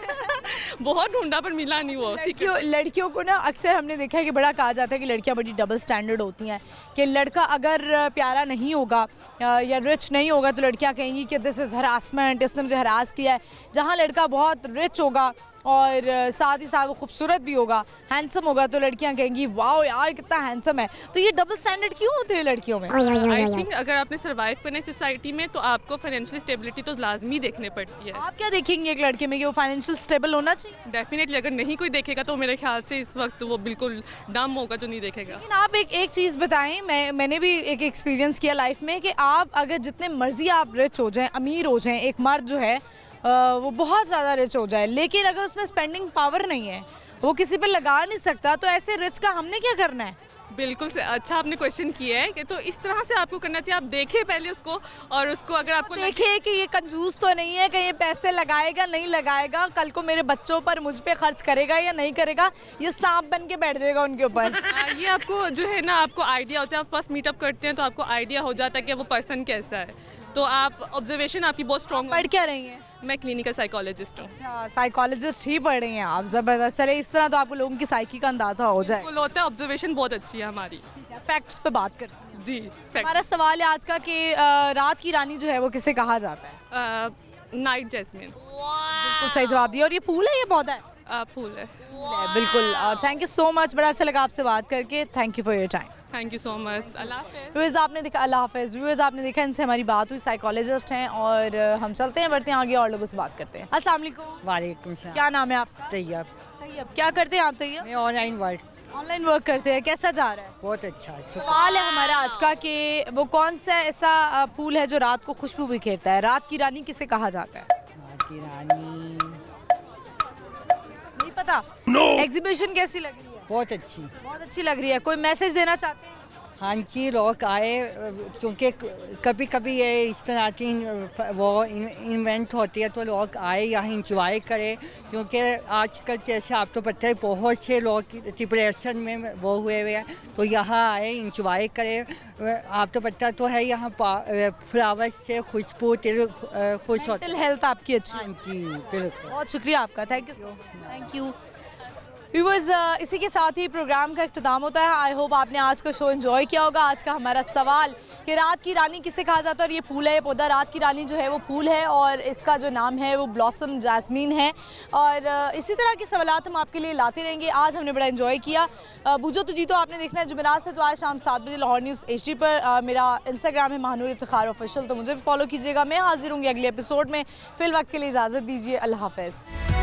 बहुत ढूंढा पर मिला नहीं वो। लड़कियों को ना अक्सर हमने देखा है कि बड़ा कहा जाता है कि लड़कियां बड़ी डबल स्टैंडर्ड होती हैं, कि लड़का अगर प्यारा नहीं होगा या रिच नहीं होगा तो लड़कियां कहेंगी कि दिस इज़ हरासमेंट, इसने मुझे हरास किया है। जहाँ लड़का बहुत रिच होगा और साथ ही साथ वो खूबसूरत भी होगा, हैंडसम होगा, तो लड़कियां कहेंगी वाओ यार कितना हैंडसम है। तो ये डबल स्टैंडर्ड क्यों होते हैं लड़कियों में? आई थिंक अगर आपने सर्वाइव करना है सोसाइटी में तो आपको फाइनेंशियल स्टेबिलिटी तो लाजमी देखने पड़ती है। आप क्या देखेंगे एक लड़के में कि वो फाइनेंशियल स्टेबल होना चाहिए? डेफिनेटली अगर नहीं कोई देखेगा तो मेरे ख्याल से इस वक्त वो बिल्कुल डम होगा जो नहीं देखेगा। लेकिन आप एक चीज़ बताएं, मैंने भी एक एक्सपीरियंस किया लाइफ में कि आप अगर जितने मर्जी आप रिच हो जाएं, अमीर हो जाएं, एक मर्द जो है वो बहुत ज़्यादा रिच हो जाए, लेकिन अगर उसमें स्पेंडिंग पावर नहीं है, वो किसी पे लगा नहीं सकता, तो ऐसे रिच का हमने क्या करना है? बिल्कुल अच्छा आपने क्वेश्चन किया है कि तो इस तरह से आपको करना चाहिए। आप देखें पहले उसको, और उसको अगर आपको देखें कि ये कंजूस तो नहीं है, कि ये पैसे लगाएगा नहीं लगाएगा, कल को मेरे बच्चों पर मुझ पे खर्च करेगा या नहीं करेगा, ये सांप बन के बैठ जाएगा उनके ऊपर। ये आपको जो है ना आपको आइडिया होता है, आप फर्स्ट मीटअप करते हैं तो आपको आइडिया हो जाता है कि वो पर्सन कैसा है, तो आप ऑब्जर्वेशन आपकी बहुत स्ट्रॉन्ग। पढ़ क्या रही हैं? मैं क्लिनिकल साइकोलॉजिस्ट हूँ। साइकोलॉजिस्ट ही पढ़ रही हैं आप, ज़बरदस्त। चले इस तरह तो आपको लोगों की साइकी का अंदाज़ा हो जाए। बिल्कुल होता है, ऑब्जर्वेशन बहुत अच्छी है हमारी। फैक्ट्स पे बात करते हैं जी। हमारा सवाल है आज का कि रात की रानी जो है वो किसे कहा जाता है? Night jasmine. बिल्कुल सही जवाब दिया। और ये फूल है या पौधा है? फूल है। बिल्कुल। थैंक यू सो मच, बड़ा अच्छा लगा आपसे बात करके। Thank you for your time. Thank you so much. अल्लाह हाफ़िज़। व्यूअर्स आपने देखा, अल्लाह हाफ़िज़। व्यूअर्स आपने देखा, इनसे हमारी बात हुई, साइकोलॉजिस्ट हैं, और हम चलते हैं बढ़ते हैं आगे और लोगों से बात करते हैं। अस्सलाम वालेकुम। वालेकुम सलाम। क्या नाम है आपका? तैयब। तैयब, क्या करते हैं आप तैयब? मैं ऑनलाइन वर्क करते हैं। कैसा जा रहा है? बहुत अच्छा। सवाल है हमारा आज का कि वो कौन सा ऐसा फूल है जो रात को खुशबू बिखेरता है? रात की रानी किसे कहा जाता है? रात की रानी नहीं पता? एग्जीबिशन कैसी लग रही है? बहुत अच्छी। बहुत अच्छी लग रही है। कोई मैसेज देना चाहते हैं? हाँ जी, लोग आए, क्योंकि कभी कभी ये इस तरह की वो इवेंट होती है तो लोग आए यहाँ इंजॉय करें, क्योंकि आजकल जैसे आप तो पता है बहुत से लोग डिप्रेशन में वो हुए हुए हैं, तो यहाँ आए इंजॉय करें। आप तो पता तो है यहाँ फ्लावर्स से खुशबू खुश होती है। हेल्थ आपकी अच्छी। हाँ जी बिल्कुल। बहुत शुक्रिया आपका। Thank you. व्यूअर्स, इसी के साथ ही प्रोग्राम का इख्तिताम होता है। आई होप आपने आज का शो एंजॉय किया होगा। आज का हमारा सवाल कि रात की रानी किसे कहा जाता है, और ये फूल है, ये पौधा रात की रानी जो है वो फूल है, और इसका जो नाम है वो ब्लॉसम जैस्मीन है। और इसी तरह के सवालात हम आपके लिए लाते रहेंगे। आज हमने बड़ा एंजॉय किया। बूझो तो जीतो आपने देखना है जुमेरात से तो आज शाम 7 बजे लाहौर न्यूज़ HD पर। मेरा इंस्टाग्राम है महानूर इफ्तिखार ऑफिशियल, तो मुझे भी फॉलो कीजिएगा। मैं हाजिर होंगी अगले एपिसोड में। फिल वक्त के लिए इजाज़त दीजिए। अल्लाह हाफ़िज़।